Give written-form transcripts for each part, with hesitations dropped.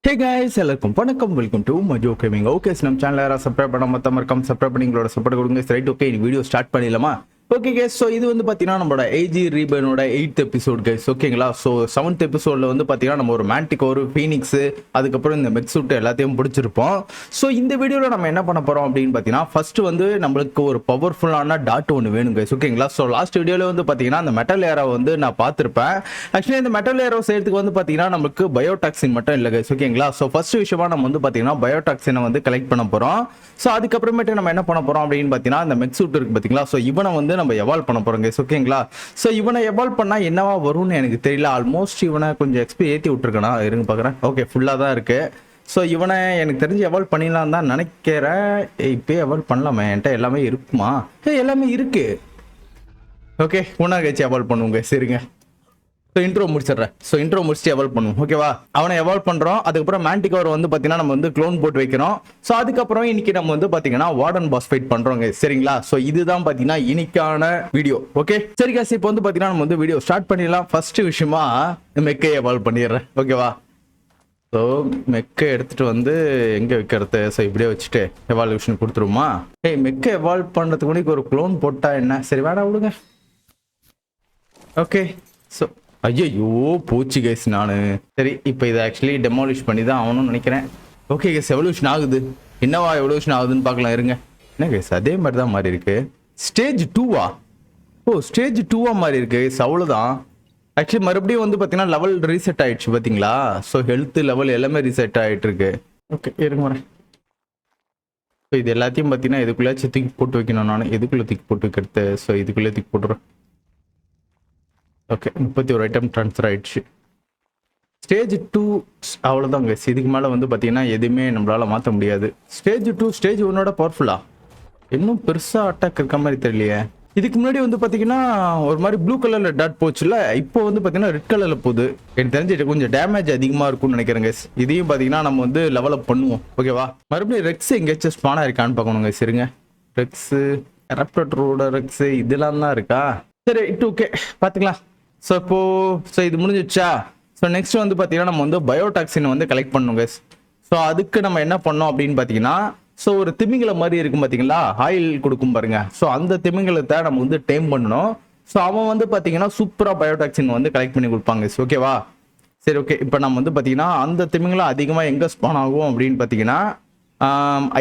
Hey guys எல்லாருக்கும் வணக்கம், welcome to மஜோ gaming. Okay, நம்ம சேனல் யாராவது சப்ஸ்கிரைப் பண்ண மறக்காம சப்ஸ்கிரைப் பண்ணி உங்களோட சப்போர்ட் கொடுங்க. ரைட், ஓகே, வீடியோ ஸ்டார்ட் பண்ணிடலாமா? ஓகே கைஸ், ஸோ இது வந்து பார்த்தீங்கன்னா நம்மளோட ஏஜி ரீபனோட 8th எபிசோட் கைஸ். ஓகேங்களா? ஸோ 7th எபிசோடில் வந்து பார்த்தீங்கன்னா நம்ம ஒரு மேண்டிக், ஒரு ஃபீனிக்ஸு, அதுக்கப்புறம் இந்த மெக்ஸூட் எல்லாத்தையும் பிடிச்சிருப்போம். ஸோ இந்த வீடியோவில் நம்ம என்ன பண்ண போகிறோம் அப்படின்னு பார்த்தீங்கன்னா, ஃபஸ்ட்டு வந்து நம்மளுக்கு ஒரு பவர்ஃபுல்லான டாட் ஒன்று வேணும் கைஸ். ஓகேங்களா? ஸோ லாஸ்ட் வீடியோவில் வந்து பார்த்தீங்கன்னா அந்த மெட்டல் ஏரோ வந்து நான் பார்த்துருப்பேன். ஆக்சுவலி இந்த மெட்டல் ஏரோ செய்யறதுக்கு வந்து பார்த்தீங்கன்னா நம்மளுக்கு பயோடாக்சின் மட்டும் இல்லை கைஸ். ஓகேங்களா? ஸோ ஃபர்ஸ்ட் விஷயமா நம்ம வந்து பார்த்தீங்கன்னா பயோடாக்சினை வந்து கலெக்ட் பண்ண போகிறோம். ஸோ அதுக்கப்புறமேட்டு நம்ம என்ன பண்ண போகிறோம் அப்படின்னு பார்த்தீங்கன்னா இந்த மெக்ஸூட் இருக்கு பார்த்தீங்களா? ஸோ இவனை வந்து நம்ம எவால்வ் பண்ண போகிறோம் கைஸ். ஓகேங்களா? ஸோ இவனை எவால்வ் பண்ணால் என்னவா வரும்னு எனக்கு தெரியல. ஆல்மோஸ்ட் இவனை கொஞ்சம் எக்ஸ்பி ஏற்றி விட்டுருக்கேனா இருங்க பார்க்குறேன். ஓகே, ஃபுல்லாக தான் இருக்கு. ஸோ இவனை எனக்கு தெரிஞ்சு எவால்வ் பண்ணிடலாம் தான் நினைக்கிறேன். இப்போ எவால்வ் பண்ணலாமே, என்கிட்ட எல்லாமே இருக்குமா? எல்லாமே இருக்கு. ஓகே, ஒன்றா கழிச்சு எவால்வ் பண்ணுவோங்க. சரிங்க, ஸோ இன்ட்ரோ முடிச்சிடுறேன். ஸோ இன்ட்ரோ முடிச்சுட்டு எவால்வ் பண்ணுவோம். ஓகேவா? அவனை எவால்வ் பண்ணுறோம். அதுக்கப்புறம் மேண்டிகோர் வந்து பார்த்தீங்கன்னா நம்ம வந்து க்ளோன் போட்டு வைக்கிறோம். ஸோ அதுக்கப்புறம் இன்னைக்கு நம்ம வந்து பார்த்தீங்கன்னா வார்டன் பாஸ் ஃபைட் பண்ணுறோங்க. சரிங்களா? ஸோ இதுதான் பார்த்தீங்கன்னா இன்னைக்கான வீடியோ. ஓகே, சரி காசு, இப்போ வந்து பார்த்தீங்கன்னா நம்ம வந்து வீடியோ ஸ்டார்ட் பண்ணிடலாம். ஃபர்ஸ்ட் விஷயமா மெக்கை எவால்வ் பண்ணிடுறேன். ஓகேவா? ஸோ மெக்கை எடுத்துட்டு வந்து எங்கே வைக்கிறது? ஸோ இப்படியே வச்சுட்டு எவால்யூஷன் கொடுத்துருமா? மெக்கை எவால்வ் பண்ணுறதுக்கு முன்னாடி ஒரு க்ளோன் போட்டா என்ன? சரி, வேணா விடுங்க. ஓகே, ஸோ ஐயோ போச்சு கைஸ் நான். சரி, இப்போ இதை ஆக்சுவலி டெமாலிஷ் பண்ணி தான் ஆகணும்னு நினைக்கிறேன். ஓகே கைஸ், எவல்யூஷன் ஆகுது. என்னவா எவல்யூஷன் ஆகுதுன்னு பார்க்கலாம் இருங்க. என்ன கைஸ், அதே மாதிரி தான் மாறி இருக்கு. ஸ்டேஜ் 2வா? ஓ, ஸ்டேஜ் 2வா மாறி இருக்கு கைஸ். அவ்வளோதான். ஆக்சுவலி மறுபடியும் வந்து பார்த்தீங்கன்னா லெவல் ரீசெட் ஆயிடுச்சு பார்த்தீங்களா? ஸோ ஹெல்த் லெவல் எல்லாமே ரீசெட் ஆகிட்டு இருக்கு. ஓகே, இருங்க வரேன். ஸோ இது எல்லாத்தையும் பார்த்தீங்கன்னா இதுக்குள்ளேயாச்சும் தூக்கி போட்டு வைக்கணும். நான் எதுக்குள்ளே தூக்கி போட்டு வைக்கிறது? ஸோ இதுக்குள்ளே தூக்கி போட்டுறேன். ஓகே, 31 ஐட்டம் ட்ரான்ஸ்ஃபர் ஆயிடுச்சு. ஸ்டேஜ் 2 அவ்வளோதான் கைஸ். இதுக்கு மேலே வந்து பார்த்தீங்கன்னா எதுவுமே நம்மளால மாற்ற முடியாது. ஸ்டேஜ் 2 ஸ்டேஜ் 1ஓட பவர்ஃபுல்லா? இன்னும் பெருசாக அட்டாக் இருக்க மாதிரி தெரியலையே. இதுக்கு முன்னாடி வந்து பார்த்தீங்கன்னா ஒரு மாதிரி ப்ளூ கலரில் டாட் போச்சுல, இப்போ வந்து பார்த்தீங்கன்னா ரெட் கலரில் போகுது. எனக்கு தெரிஞ்சு கொஞ்சம் டேமேஜ் அதிகமாக இருக்கும்னு நினைக்கிறேன் கைஸ். இதையும் பார்த்தீங்கன்னா நம்ம வந்து லெவலப் பண்ணுவோம். ஓகேவா? மறுபடியும் ரெக்ஸ் எங்கேயாச்சும் ஸ்பானாக இருக்கான்னு பார்க்கணும் கைஸ். இருங்க, ரெக்ஸு, ரெப்டரோட ரெக்ஸு இதெல்லாம் தான் இருக்கா? சரி, இட் ஓகே, பார்த்துக்கலாம். ஸோ இது முடிஞ்சிடுச்சா? ஸோ நெக்ஸ்ட் வந்து பார்த்தீங்கன்னா நம்ம வந்து பயோடாக்சின் வந்து கலெக்ட் பண்ணணும் கைஸ். ஸோ அதுக்கு நம்ம என்ன பண்ணோம் அப்படின்னு பார்த்தீங்கன்னா, ஸோ ஒரு திமிங்கலம் மாதிரி இருக்கும் பார்த்தீங்களா, ஆயில் கொடுக்கும் பாருங்க. ஸோ அந்த திமிங்கலத்தை நம்ம வந்து டேம் பண்ணணும். ஸோ அவன் வந்து பார்த்தீங்கன்னா சூப்பராக பயோடாக்சின் வந்து கலெக்ட் பண்ணி கொடுப்பாங்க. ஓகேவா? சரி, ஓகே, இப்போ நம்ம வந்து பார்த்தீங்கன்னா அந்த திமிங்கலம் அதிகமாக எங்கே ஸ்பான் ஆகும் அப்படின்னு பார்த்தீங்கன்னா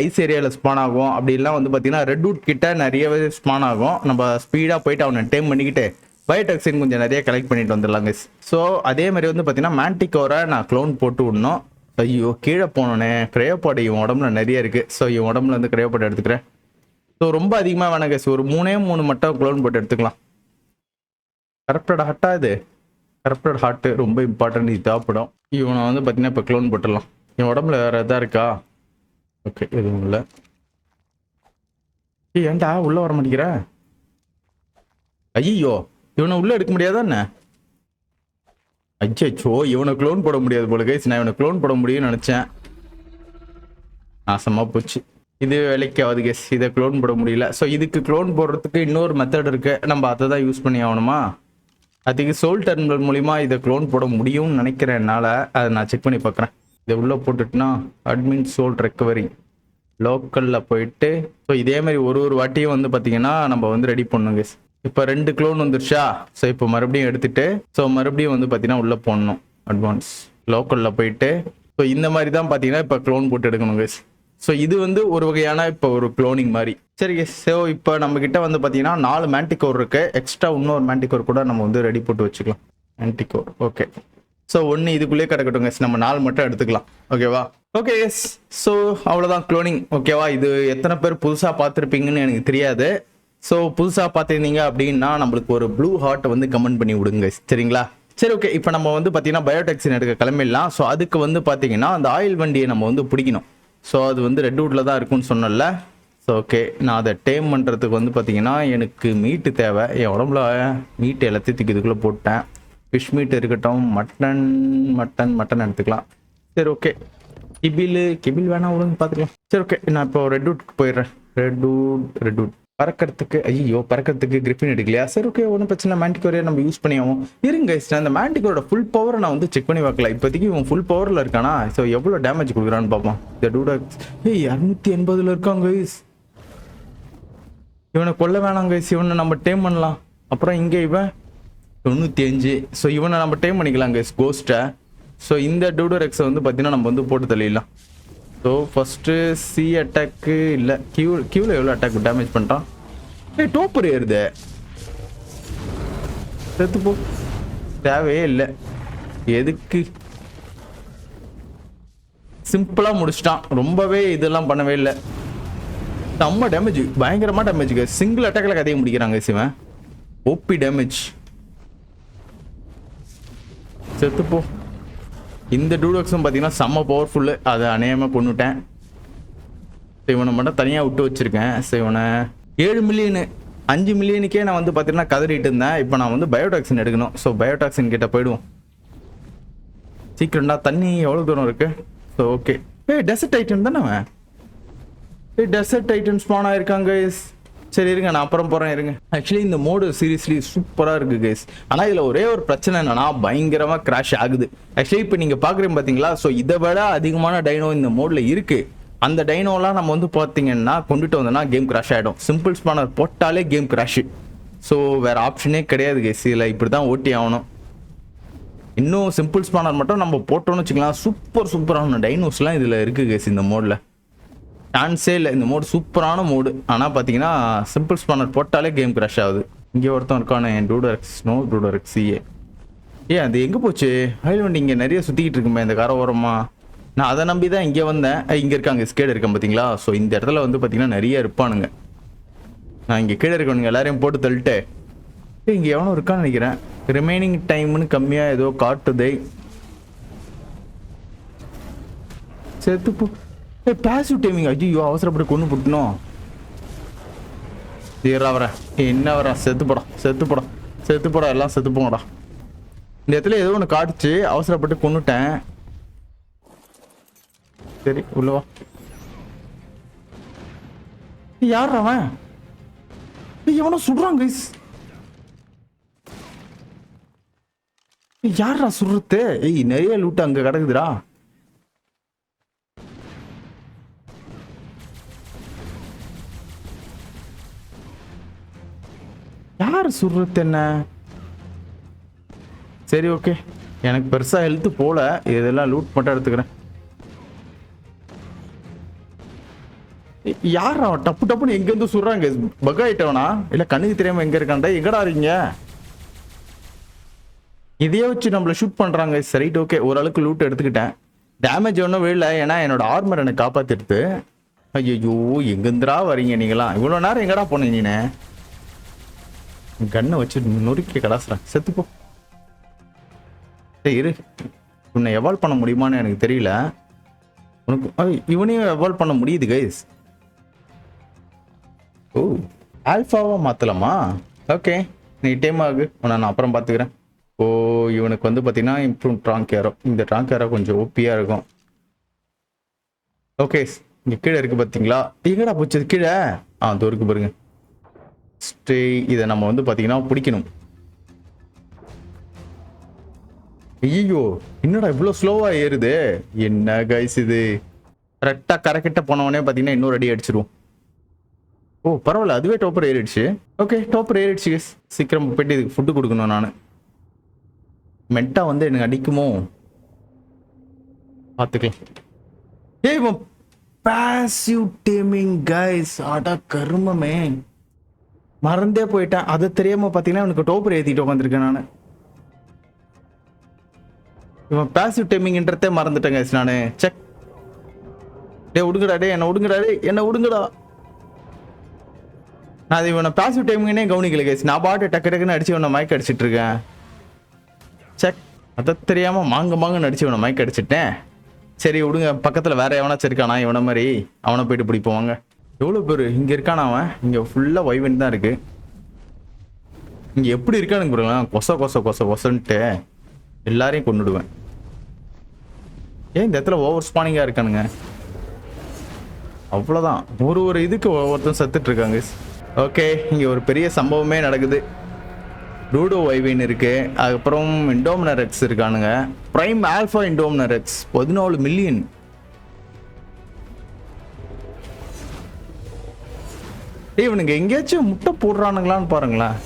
ஐஸ் ஏரியாவில் ஸ்பான் ஆகும். அப்படிலாம் வந்து பார்த்தீங்கன்னா ரெட்வுட் கிட்ட நிறையவே ஸ்பான் ஆகும். நம்ம ஸ்பீடாக போயிட்டு அவனை டேம் பண்ணிக்கிட்டு பயோடாக்சின் கொஞ்சம் நிறைய கலெக்ட் பண்ணிட்டு வந்துடலாங்க. ஸோ அதே மாதிரி வந்து பார்த்தீங்கன்னா மேண்டிகோரை நான் க்ளோன் போட்டு விடணும். ஐயோ, கீழே போனோன்னே கிரையோபாட் இவன் உடம்புல நிறைய இருக்குது. ஸோ இவன் உடம்புல வந்து கிரையோபாட் எடுத்துக்கிறேன். ஸோ ரொம்ப அதிகமாக வேணாம் கைஸ், ஒரு 3 மட்டும் க்ளோன் போட்டு எடுத்துக்கலாம். கரப்டட் ஹார்ட்டா? இது கரப்டட் ஹார்ட்டு ரொம்ப இம்பார்ட்டன்ட், இது தேவைப்படும். இவனை வந்து பார்த்தீங்கன்னா இப்போ க்ளோன் போட்டுடலாம். என் உடம்புல வேறு எதாவது இருக்கா? ஓகே, எதுவும் இல்லை. ஏன்டா உள்ளே வர மாட்டேங்கிற? ஐயோ, இவனை உள்ள எடுக்க முடியாதா என்ன? அச்சோ, இவனை க்ளோன் போட முடியாது போல கைஸ். நான் இவனை க்ளோன் போட முடியும்னு நினைச்சேன். நாசமா போச்சு. இது வேலைக்கு ஆகுது கைஸ், இதை க்ளோன் போட முடியல. ஸோ இதுக்கு க்ளோன் போடுறதுக்கு இன்னொரு மெத்தட் இருக்கு, நம்ம அதை தான் யூஸ் பண்ணி ஆகணுமா? அதுக்கு சோல் டெர்மினல் மூலிமா இதை க்ளோன் போட முடியும்னு நினைக்கிறேன் என்னால். அதை நான் செக் பண்ணி பார்க்குறேன். இதை உள்ளே போட்டுட்டுனா அட்மின் சோல் ரெக்கவரி லோக்கலில் போயிட்டு, ஸோ இதே மாதிரி ஒரு வாட்டியும் வந்து பார்த்தீங்கன்னா நம்ம வந்து ரெடி பண்ணணும் கைஸ். இப்போ 2 க்ளோன் வந்துருச்சா? ஸோ இப்போ மறுபடியும் எடுத்துட்டு ஸோ மறுபடியும் வந்து பார்த்தீங்கன்னா உள்ளே போடணும். அட்வான்ஸ் லோக்கலில் போயிட்டு ஸோ இந்த மாதிரி தான் பார்த்தீங்கன்னா இப்போ க்ளோன் போட்டு எடுக்கணும் கைஸ். ஸோ இது வந்து ஒரு வகையான இப்போ ஒரு க்ளோனிங் மாதிரி. சரி கைஸ், ஸோ இப்போ நம்மக்கிட்ட வந்து பார்த்தீங்கன்னா 4 மேண்டிகோர் இருக்குது. எக்ஸ்ட்ரா இன்னொரு மேண்டிகோர் கூட நம்ம வந்து ரெடி போட்டு வச்சுக்கலாம். Manticore okay. ஸோ 1 இதுக்குள்ளேயே கிடக்கட்டும் கைஸ், நம்ம 4 மட்டும் எடுத்துக்கலாம். ஓகேவா? ஓகே எஸ், ஸோ அவ்வளோதான் க்ளோனிங். ஓகேவா? இது எத்தனை பேர் புதுசாக பார்த்துருப்பீங்கன்னு எனக்கு தெரியாது. ஸோ புதுசாக பார்த்துருந்தீங்க அப்படின்னா நம்மளுக்கு ஒரு ப்ளூ ஹார்ட் வந்து கமெண்ட் பண்ணி விடுங்க, சரிங்களா? சரி, ஓகே, இப்போ நம்ம வந்து பார்த்தீங்கன்னா பயோடாக்சின் எடுக்க கிளம்பிடலாம். ஸோ அதுக்கு வந்து பார்த்தீங்கன்னா அந்த ஆயில் வண்டியை நம்ம வந்து பிடிக்கணும். ஸோ அது வந்து ரெட்வுட்டில் தான் இருக்குன்னு சொன்னல. ஸோ ஓகே, நான் அதை டேம் பண்ணுறதுக்கு வந்து பார்த்தீங்கன்னா எனக்கு மீட்டு தேவை. என் உடம்புல மீட்டு எல்லாத்தையும் இதுக்குள்ளே போட்டேன். ஃபிஷ் மீட் இருக்கட்டும், மட்டன் எடுத்துக்கலாம். சரி, ஓகே, கிபில் வேணா விடுங்க பார்த்துக்கலாம். சரி, ஓகே, நான் இப்போ ரெட்வுட்க்கு போயிடுறேன். ரெட்வுட் பறக்கிறதுக்கு ஐயோ பறக்கிறதுக்கு கிரிஃபின் எடுக்கலையா? சரி ஓகே ஒன்றும் பிரச்சனை, மேண்டிகோரியா நம்ம யூஸ் பண்ணி ஆகும். இருங்க guys, நான் இந்த மேண்டிகோரோட ஃபுல் பவரை நான் வந்து செக் பண்ணி பார்க்கல. இப்போதைக்கு இவன் ஃபுல் பவரில் இருக்கானா? ஸோ எவ்வளோ டேமேஜ் கொடுக்குறான்னு பார்ப்போம். இந்த டூடாக்ஸ் 280 இருக்காங்க guys. இவனை கொல்ல வேணாம் guys, இவனை நம்ம டேம் பண்ணலாம். அப்புறம் இங்கே இவன் 95. ஸோ இவனை நம்ம டேம் பண்ணிக்கலாம் guys, கோஸ்ட்டை. ஸோ இந்த டூடோரெக்ஸை வந்து பார்த்தீங்கன்னா நம்ம வந்து போட்டு தள்ளிடலாம். ஸோ ஃபஸ்ட்டு சி அட்டாக்கு இல்லை கியூவில் எவ்வளோ அட்டாக் டேமேஜ் பண்ணிட்டான்? டோப்பர் ஏறுது, செத்து போ, தேவையே இல்லை. எதுக்கு? சிம்பிளாக முடிச்சிட்டான், ரொம்பவே இதெல்லாம் பண்ணவே இல்லை. செம்ம டேமேஜ், பயங்கரமாக டேமேஜுக்கு. சிங்கிள் அட்டாக்ல கதையை முடிக்கிறாங்க சிவன். OP damage, செத்துப்போ. இந்த டூடோக்ஸும் பார்த்தீங்கன்னா செம்ம பவர்ஃபுல்லு, அதை அநேகமாக கொண்டுட்டேன். இவனை மட்டும் தனியாக விட்டு வச்சுருக்கேன். ஸோ இவனை 7 மில்லியனு 5 மில்லியனுக்கே நான் வந்து பார்த்தீங்கன்னா கதறிட்டு இருந்தேன். இப்போ நான் வந்து பயோடாக்சின் எடுக்கணும். ஸோ பயோடாக்சின் கிட்ட போயிடுவோம் சீக்கிரம்டா. தண்ணி எவ்வளோ தூரம் இருக்கு? So okay. டெசர்ட் டைட்டன் தானே அவன்? டெசர்ட் டைட்டன் ஸ்பான் ஆயிருக்காங்க கைஸ். சரி இருங்க, நான் அப்புறம் போகிறேன் இருங்க. ஆக்சுவலி இந்த மோடு சீரியஸ்லி சூப்பராக இருக்குது கைஸ். ஆனால் இதில் ஒரே ஒரு பிரச்சனை என்னன்னா பயங்கரமாக கிராஷ் ஆகுது. ஆக்சுவலி இப்போ நீங்கள் பார்க்குறீங்க பார்த்தீங்களா? ஸோ இதை விட அதிகமான டைனோ இந்த மோடில் இருக்குது. அந்த டைனோலாம் நம்ம வந்து பார்த்தீங்கன்னா கொண்டுட்டு வந்தோம்னா கேம் கிராஷ் ஆகிடும். சிம்பிள் ஸ்பானர் போட்டாலே கேம் கிராஷு. ஸோ வேறு ஆப்ஷனே கிடையாது கைஸ், இதில் இப்படி தான் ஓட்டி ஆகணும். இன்னும் சிம்பிள் ஸ்பானர் மட்டும் நம்ம போட்டோன்னு வச்சுக்கலாம். சூப்பரான டைனோஸ்லாம் இதில் இருக்குது கைஸ். இந்த மோடில் சான்ஸே இல்லை. இந்த மோடு சூப்பரான மோடு. ஆனால் பார்த்தீங்கன்னா சிம்பிள் ஸ்பானர் போட்டாலே கேம் கிராஷ் ஆகுது. இங்கே ஒருத்தன் இருக்கானே டூடோரெக்ஸ், நோ டூடோரெக்ஸ் சிஏ. அது எங்கே போச்சு? ஐலண்ட் இங்கே நிறைய சுற்றிக்கிட்டு இருக்குமே இந்த கார ஓரமாக. நான் அதை நம்பி தான் இங்கே வந்தேன். இங்கே இருக்காங்க, ஸ்கேடு இருக்கேன் பார்த்தீங்களா? ஸோ இந்த இடத்துல வந்து பார்த்தீங்கன்னா நிறைய இருப்பானுங்க. நான் இங்கே கீழே இருக்கணுங்க, எல்லாரையும் போட்டு தள்ளிட்டு இங்கே எவனும் இருக்கான்னு நினைக்கிறேன். ரிமைனிங் டைம்னு கம்மியாக ஏதோ காட்டுதை. செத்துப்போ. Passive timing. ஐயோ அவசரப்பட்டு கொண்டு போட்டணும். வர என்ன வர? செத்து போடா எல்லாம் செத்து போங்கடா. இந்த இடத்துல ஏதோ ஒன்று காட்டுச்சு, அவசரப்பட்டு கொண்டுட்டேன். சரி உள்ளவா. யார் அவன்? எவனோ சுடுறான் கைஸ். யாரா சுடுறது? நிறைய லூட்டு அங்க கிடக்குதுடா. யார் சுடுறது என்ன? சரி ஓகே, எனக்கு பெருசா ஹெல்த் போல, இதெல்லாம் லூட் மட்டும் எடுத்துக்கிறேன். யார் அவன் டப்பு டப்புன்னு எங்க இருந்து சுடுறாங்க? பக் ஆயிட்டவனா இல்ல கண்ணுக்கு தெரியாம எங்க இருக்கான்டா? எங்கடா இருக்கீங்க? இதையே வச்சு நம்மள ஷூட் பண்றாங்க. சரி ஓகே, ஓரளவுக்கு லூட் எடுத்துக்கிட்டேன். டேமேஜ் ஒன்றும் விழல, ஏன்னா என்னோட ஆர்மர் என்னை காப்பாத்திடுது. ஐயோ எங்கந்திரா வரீங்க நீங்களாம்? இவ்வளவு நேரம் எங்கடா போனீங்க? நீனே கண்ணை வச்சு நொறுக்கி கடாசுறேன். செத்துப்போ. இரு, உன்னை எவால்வ் பண்ண முடியுமான்னு எனக்கு தெரியல. உனக்கு இவனையும் எவால்வ் பண்ண முடியுது கைஸ். ஓ ஆல்ஃபாவா மாத்தலாமா? ஓகே, நீ டைம் ஆகு, உன்னை நான் அப்புறம் பார்த்துக்கிறேன். ஓ இவனுக்கு வந்து பார்த்தீங்கன்னா இம்ப்ரூவ் ட்ராங்க் ஏரோ. இந்த ட்ராங்க் ஏரோ கொஞ்சம் ஓப்பியாக இருக்கும். ஓகே, இங்கே கீழே இருக்கு பார்த்தீங்களா? எங்கடா போச்சு கீழே? அது இருக்கு பாருங்க. ஸ்டே, இதை நம்ம வந்து பார்த்தீங்கன்னா பிடிக்கணும். ஐயோ என்னடா இவ்வளோ ஸ்லோவாக ஏறுது? என்ன கைஸ் இது? கரெக்டாக கரைக்கிட்ட போனவனே பார்த்தீங்கன்னா இன்னொரு அடி அடிச்சிருவோம். ஓ பரவாயில்ல, அதுவே டோப்பர் ஏறிடுச்சு. ஓகே டோப்பர் ஏறிடுச்சு கைஸ். சீக்கிரம் போயிட்டு இதுக்கு ஃபுட்டு கொடுக்கணும். நான் மென்டா வந்து எனக்கு அடிக்குமோ பார்த்துக்கலாம். ஏய் பாசிவ் டேமிங் கைஸ். அட கருமமே, மறந்தே போயிட்டேன். அதை தெரியாம பார்த்தீங்கன்னா எனக்கு டோப்பர் ஏற்றிட்டு உட்காந்துருக்கேன் நான். இவன் பாசிவ் டைமிங்ன்றதே மறந்துட்டேங்க நான். செக். டே விடுங்கடா, டே என்ன விடுங்கடா, டே என்ன விடுங்கடா. நான் இவனை பாசிவ் டைமிங்னே கவனிக்கல கைஸ். நான் பாட்டு டக்குன்னு அடிச்சு இவனை மயக்க அடிச்சிட்டு இருக்கேன். செக். அதை தெரியாம மாங்கன்னு அடிச்சு இவனை மயக்க அடிச்சிட்டேன். சரி விடுங்க, பக்கத்துல வேற எவனாச்சும் இருக்கானா இவனை மாதிரி? அவனை போயிட்டு பிடிப்போம். எவ்வளோ பேர் இங்க இருக்கானா? அவன் இங்க ஃபுல்லா வைவெண்ட் தான் இருக்கு. இங்க எப்படி இருக்கானுங்க பாருங்களேன். கொசன்ட்டு எல்லாரையும் கொண்டுடுவேன். ஏன் இந்த இடத்துல ஓவர் ஸ்பானிங்கா இருக்கானுங்க? அவ்வளவுதான். ஒரு இதுக்கு ஒவ்வொருத்தரும் செத்துட்டு இருக்காங்க. ஓகே, இங்கே ஒரு பெரிய சம்பவமே நடக்குது. டூடோ வைவின் இருக்கு, அதுக்கப்புறம் இண்டோமினர் எக்ஸ் இருக்கானுங்க. Prime alpha Indominus rex 14 million. இவனுங்க எங்கேயாச்சும் முட்டை போடுறானுங்களான்னு பாருங்களேன்.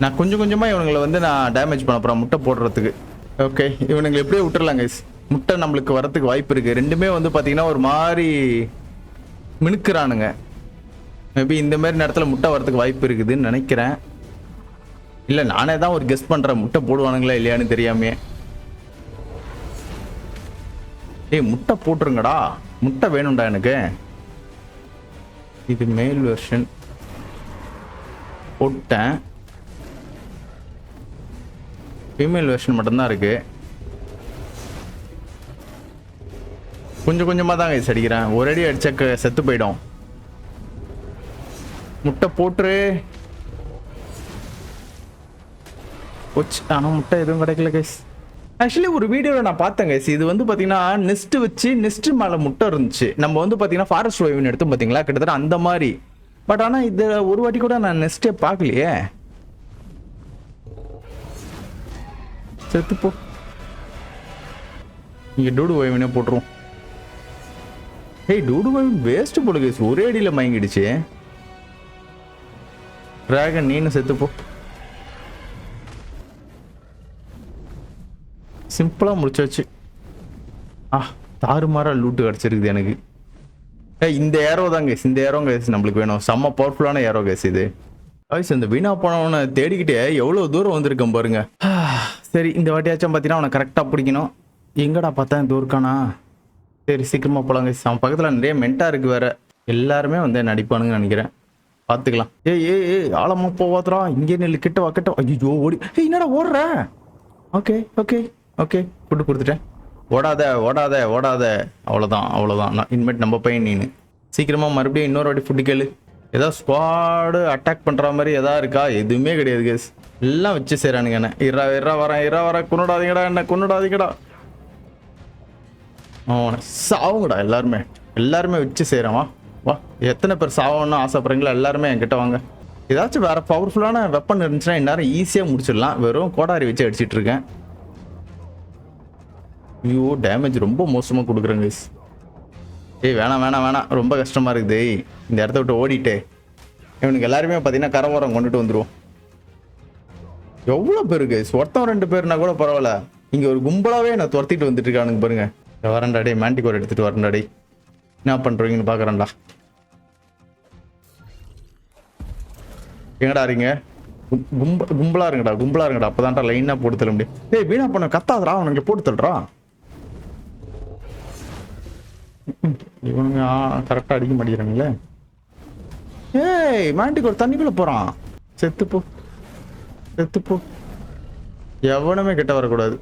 நான் கொஞ்சம் கொஞ்சமாக இவனுங்களை வந்து நான் டேமேஜ் பண்ண போகிறேன் முட்டை போடுறதுக்கு. ஓகே, இவனுங்களை எப்படியே விட்டுறலாங்க. முட்டை நம்மளுக்கு வரத்துக்கு வாய்ப்பு இருக்குது. ரெண்டுமே வந்து பார்த்தீங்கன்னா ஒரு மாதிரி மினுக்குறானுங்க. மேபி இந்த மாதிரி நேரத்தில் முட்டை வரத்துக்கு வாய்ப்பு இருக்குதுன்னு நினைக்கிறேன். இல்லை நானே தான் ஒரு கெஸ் பண்ணுறேன் முட்டை போடுவானுங்களா இல்லையான்னு தெரியாமே. ஏய் முட்டை போட்டுருங்கடா, முட்டை வேணும்டா எனக்கு. இது மேல் வெர்ஷன் போட்டேன், ஃபீமேல் வெர்ஷன் மட்டும்தான் இருக்கு. கொஞ்சம் கொஞ்சமாக தான் கைஸ் அடிக்கிறேன், ஒரு அடி அடிச்ச செத்து போயிடும். முட்டை போட்டுரு. ஆனால் முட்டை எதுவும் கிடைக்கல கைஸ். ஆக்சுவலி ஒரு வீடியோவில் நான் பார்த்தேன் கைஸ், இது வந்து பார்த்தீங்கன்னா நெஸ்ட் வச்சு நெஸ்ட் மேலே முட்டை இருந்துச்சு. நம்ம வந்து பார்த்தீங்கன்னா ஃபாரஸ்ட் வைவின் எடுத்து பார்த்தீங்களா, கிட்டத்தட்ட அந்த மாதிரி. பட் ஆனால் இது ஒரு வாட்டி கூட நான் நெஸ்ட்டே பார்க்கலையே. செத்துப்போ, இங்கே டூடு வைவினே போட்டுருவோம். ஏய் டூடு வைவின் வேஸ்ட்டு போல கைஸ், ஒரே அடியில் மயங்கிடுச்சு. டிராகன் நீனு செத்துப்போ. சிம்பிளாக முடிச்சாச்சு. தாறுமாறா லூட்டு கிடச்சிருக்குது எனக்கு. இந்த ஏரோ தான் கேஸ், இந்த ஏரோ கேஸ் நம்மளுக்கு வேணும். செம்ம பவர்ஃபுல்லான ஏரோ கேஸ் இது. ஐஸ் இந்த வீணா போனவனை தேடிக்கிட்டே எவ்வளோ தூரம் வந்திருக்கேன் பாருங்க. சரி இந்த வாட்டியாச்சும் பார்த்தீங்கன்னா அவனை கரெக்டாக பிடிக்கணும். எங்கடா பார்த்தா இந்த இருக்கானா? சரி சீக்கிரமாக போகலாம் கேஸ். அவன் பக்கத்தில் நிறைய மென்ட்டாக இருக்குது வேற. எல்லாருமே வந்து நடிப்பானுங்கன்னு நினைக்கிறேன். பார்த்துக்கலாம். ஏய் ஆழமா போவாதரா, இங்கே நெல் கிட்ட வா கிட்ட. ஐயோ ஓடி. என்னடா ஓடுற? ஓகே ஓகே ஓகே, ஃபுட்டு கொடுத்துட்டேன். ஓடாத ஓடாத ஓடாத, அவ்வளோதான். நான் இனிமேட் நம்ம பையன் நீனு. சீக்கிரமாக மறுபடியும் இன்னொரு வாட்டி ஃபுட்டு கேளு. ஏதாவது ஸ்குவாடு அட்டாக் பண்ணுற மாதிரி எதாவது இருக்கா? எதுவுமே கிடையாது கேஸ், எல்லாம் வச்சு செய்கிறானுங்க. என்ன இரா வரேன் கொண்டுடாதீங்கடா, என்ன கொண்டுடாதீங்கடா. சாவுங்கடா எல்லாருமே வச்சு செய்கிறேன். வா எத்தனை பேர் சாவணும்னு ஆசைப்படுறீங்களா எல்லாருமே என்கிட்ட வாங்க. ஏதாச்சும் வேறு பவர்ஃபுல்லான வெப்பன் இருந்துச்சுன்னா இந்நேரம் ஈஸியாக முடிச்சிடலாம். வெறும் கோடாரி வச்சு அடிச்சிட்டு இருக்கேன். ஐயோ டேமேஜ் ரொம்ப மோசமாக கொடுக்குறேங்க கைஸ். வேணாம் ரொம்ப கஷ்டமாக இருக்குது. இந்த இடத்த விட்டு ஓடிட்டே இவனுக்கு எல்லாருமே பார்த்தீங்கன்னா கரவோரம் கொண்டுட்டு வந்துடுவோம். எவ்வளோ பேர் கைஸ், ஒருத்தன் 2 பேர்னா கூட பரவாயில்ல. இங்கே ஒரு கும்பலாகவே நான் துரத்திட்டு வந்துட்டு இருக்கானுங்க பாருங்க. வரண்டாடே மேண்டிகோர் எடுத்துகிட்டு வரண்டாடே. என்ன பண்ணுறீங்கன்னு பார்க்குறேன்டா. எங்கடா இருங்க? கும்பலாக இருங்கடா. அப்போ தான்டா லைனாக போட்டு தள்ள முடியும். வீணா பண்ண கத்தாதரா, அவனுக்கு போட்டு தள்ளுறா. இவனுங்க கரெக்டாக அடிக்க மாட்டேங்கிறாங்களே. மேண்டிக்கு ஒரு தண்ணிக்குள்ளே போகிறான். செத்துப்போ. எவனுமே கிட்ட வரக்கூடாது.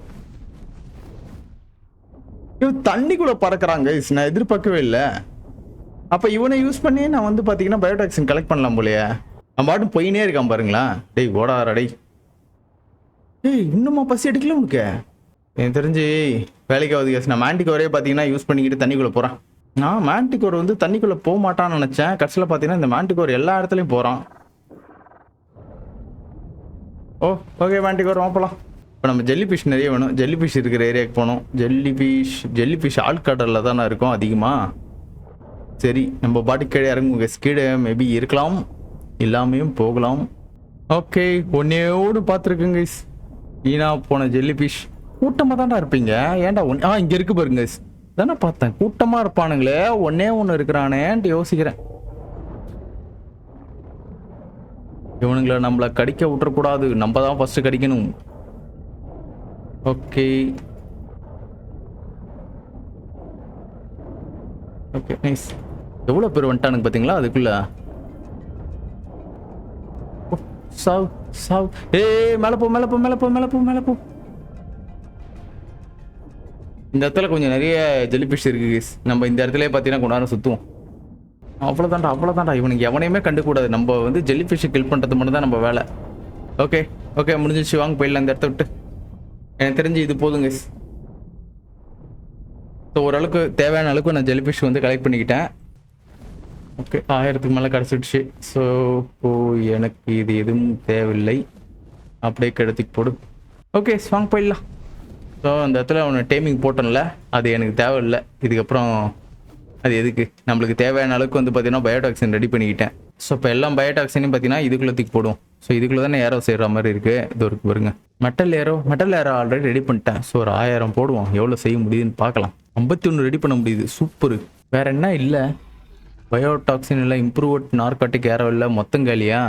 இவன் தண்ணிக்குள்ளே பறக்கிறாங்க. நான் எதிர்பார்க்கவே இல்லை. அப்போ இவனை யூஸ் பண்ணி நான் வந்து பார்த்தீங்கன்னா பயோடாக்சின் கலெக்ட் பண்ணலாம் போலையே. அவன் பாட்டும் போயினே இருக்கான் பாருங்களா. ஓடாரா டேய். இன்னுமா பசி எடுக்கல உனக்கு? எனக்கு தெரிஞ்சு வேலைக்காவது கேஸ். நான் மேண்டிகோரே பார்த்தீங்கன்னா யூஸ் பண்ணிக்கிட்டு தண்ணிக்குள்ளே போகிறேன். நான் மேண்டிகோர் வந்து தண்ணிக்குள்ளே போக மாட்டான்னு நினச்சேன். கடைசியில் பார்த்தீங்கன்னா இந்த மேண்டிகோர் எல்லா இடத்துலையும் போகிறான். ஓகே மேண்டிகோர் வாப்பலாம். இப்போ நம்ம ஜெல்லி ஃபிஷ் நிறைய வேணும். ஜெல்லி ஃபிஷ் இருக்கிற ஏரியாவுக்கு போகணும். ஜெல்லி ஃபிஷ் ஆழ்கடலில் தானே இருக்கும் அதிகமாக. சரி நம்ம பாட்டுக்கு கீழே இறங்குங்க. கீழே மேபி இருக்கலாம், இல்லாமையும் போகலாம். ஓகே ஒன்னேயோடு பார்த்துருக்குங்க. வீணா போன ஜெல்லி ஃபிஷ் கூட்டமாக தான்டா இருப்பீங்க. ஏன்டா இங்கே இருக்கு பாருங்க தானே பார்த்தேன். கூட்டமாக இருப்பானுங்களே, ஒன்று இருக்கிறானேன்ட்டு யோசிக்கிறேன். இவனுங்களை நம்மளை கடிக்க விட்டுறக்கூடாது, நம்ம தான் ஃபர்ஸ்ட் கடிக்கணும். Okay nice. எவ்வளோ பேர் வந்துட்டானுங்க பார்த்தீங்களா அதுக்குள்ள. சாவ் மேலே போ. இந்த இடத்துல கொஞ்சம் நிறைய ஜெல்லி ஃபிஷ் இருக்கு கேஸ். நம்ம இந்த இடத்துல பார்த்தீங்கன்னா கொண்டாட சுற்றுவோம். அவ்வளோதான்டா. இவனுக்கு எவனையுமே கண்டுக்கூடாது. நம்ம வந்து ஜெல்லி ஃபிஷ்ஷை கில் பண்ணுறது மட்டும் தான் நம்ம வேலை. ஓகே முடிஞ்சிச்சு, வாங்க போயிடலாம் இந்த இடத்த விட்டு. எனக்கு தெரிஞ்சு இது போதும் கேஸ். ஸோ ஓரளவுக்கு தேவையான அளவுக்கு நான் ஜெல்லி ஃபிஷ் வந்து கலெக்ட் பண்ணிக்கிட்டேன். ஓகே 1000க்கு மேலே கிடச்சிடுச்சு. ஸோ இப்போ எனக்கு இது எதுவும் தேவையில்லை. அப்படியே கிடத்துக்கு போடு. ஓகே ஸ்வாங் போயிடலாம். ஸோ அந்த இடத்துல அவனை டைமிங் போட்டோம்ல, அது எனக்கு தேவையில்லை. இதுக்கப்புறம் அது எதுக்கு, நம்மளுக்கு தேவையான அளவுக்கு வந்து பார்த்தீங்கன்னா பயோடாக்சின் ரெடி பண்ணிக்கிட்டேன். ஸோ இப்போ எல்லாம் பயோடாக்சினையும் பார்த்தீங்கன்னா இதுக்குள்ளே தூக்கி போடும். ஸோ இதுக்குள்ளே தானே ஏரோ செய்கிற மாதிரி இருக்குது. இது ஒரு பாருங்க மெட்டல் ஏரோ ஆல்ரெடி ரெடி பண்ணிட்டேன். ஸோ ஒரு 1000 போடுவோம், எவ்வளோ செய்ய முடியுதுன்னு பார்க்கலாம். 51 ரெடி பண்ண முடியுது, சூப்பர். வேற என்ன இல்லை, பயோடாக்சின் இல்லை, இம்ப்ரூவ்ட் நார்காட்டிக் ஏரோ இல்லை, மொத்தம் காலியா?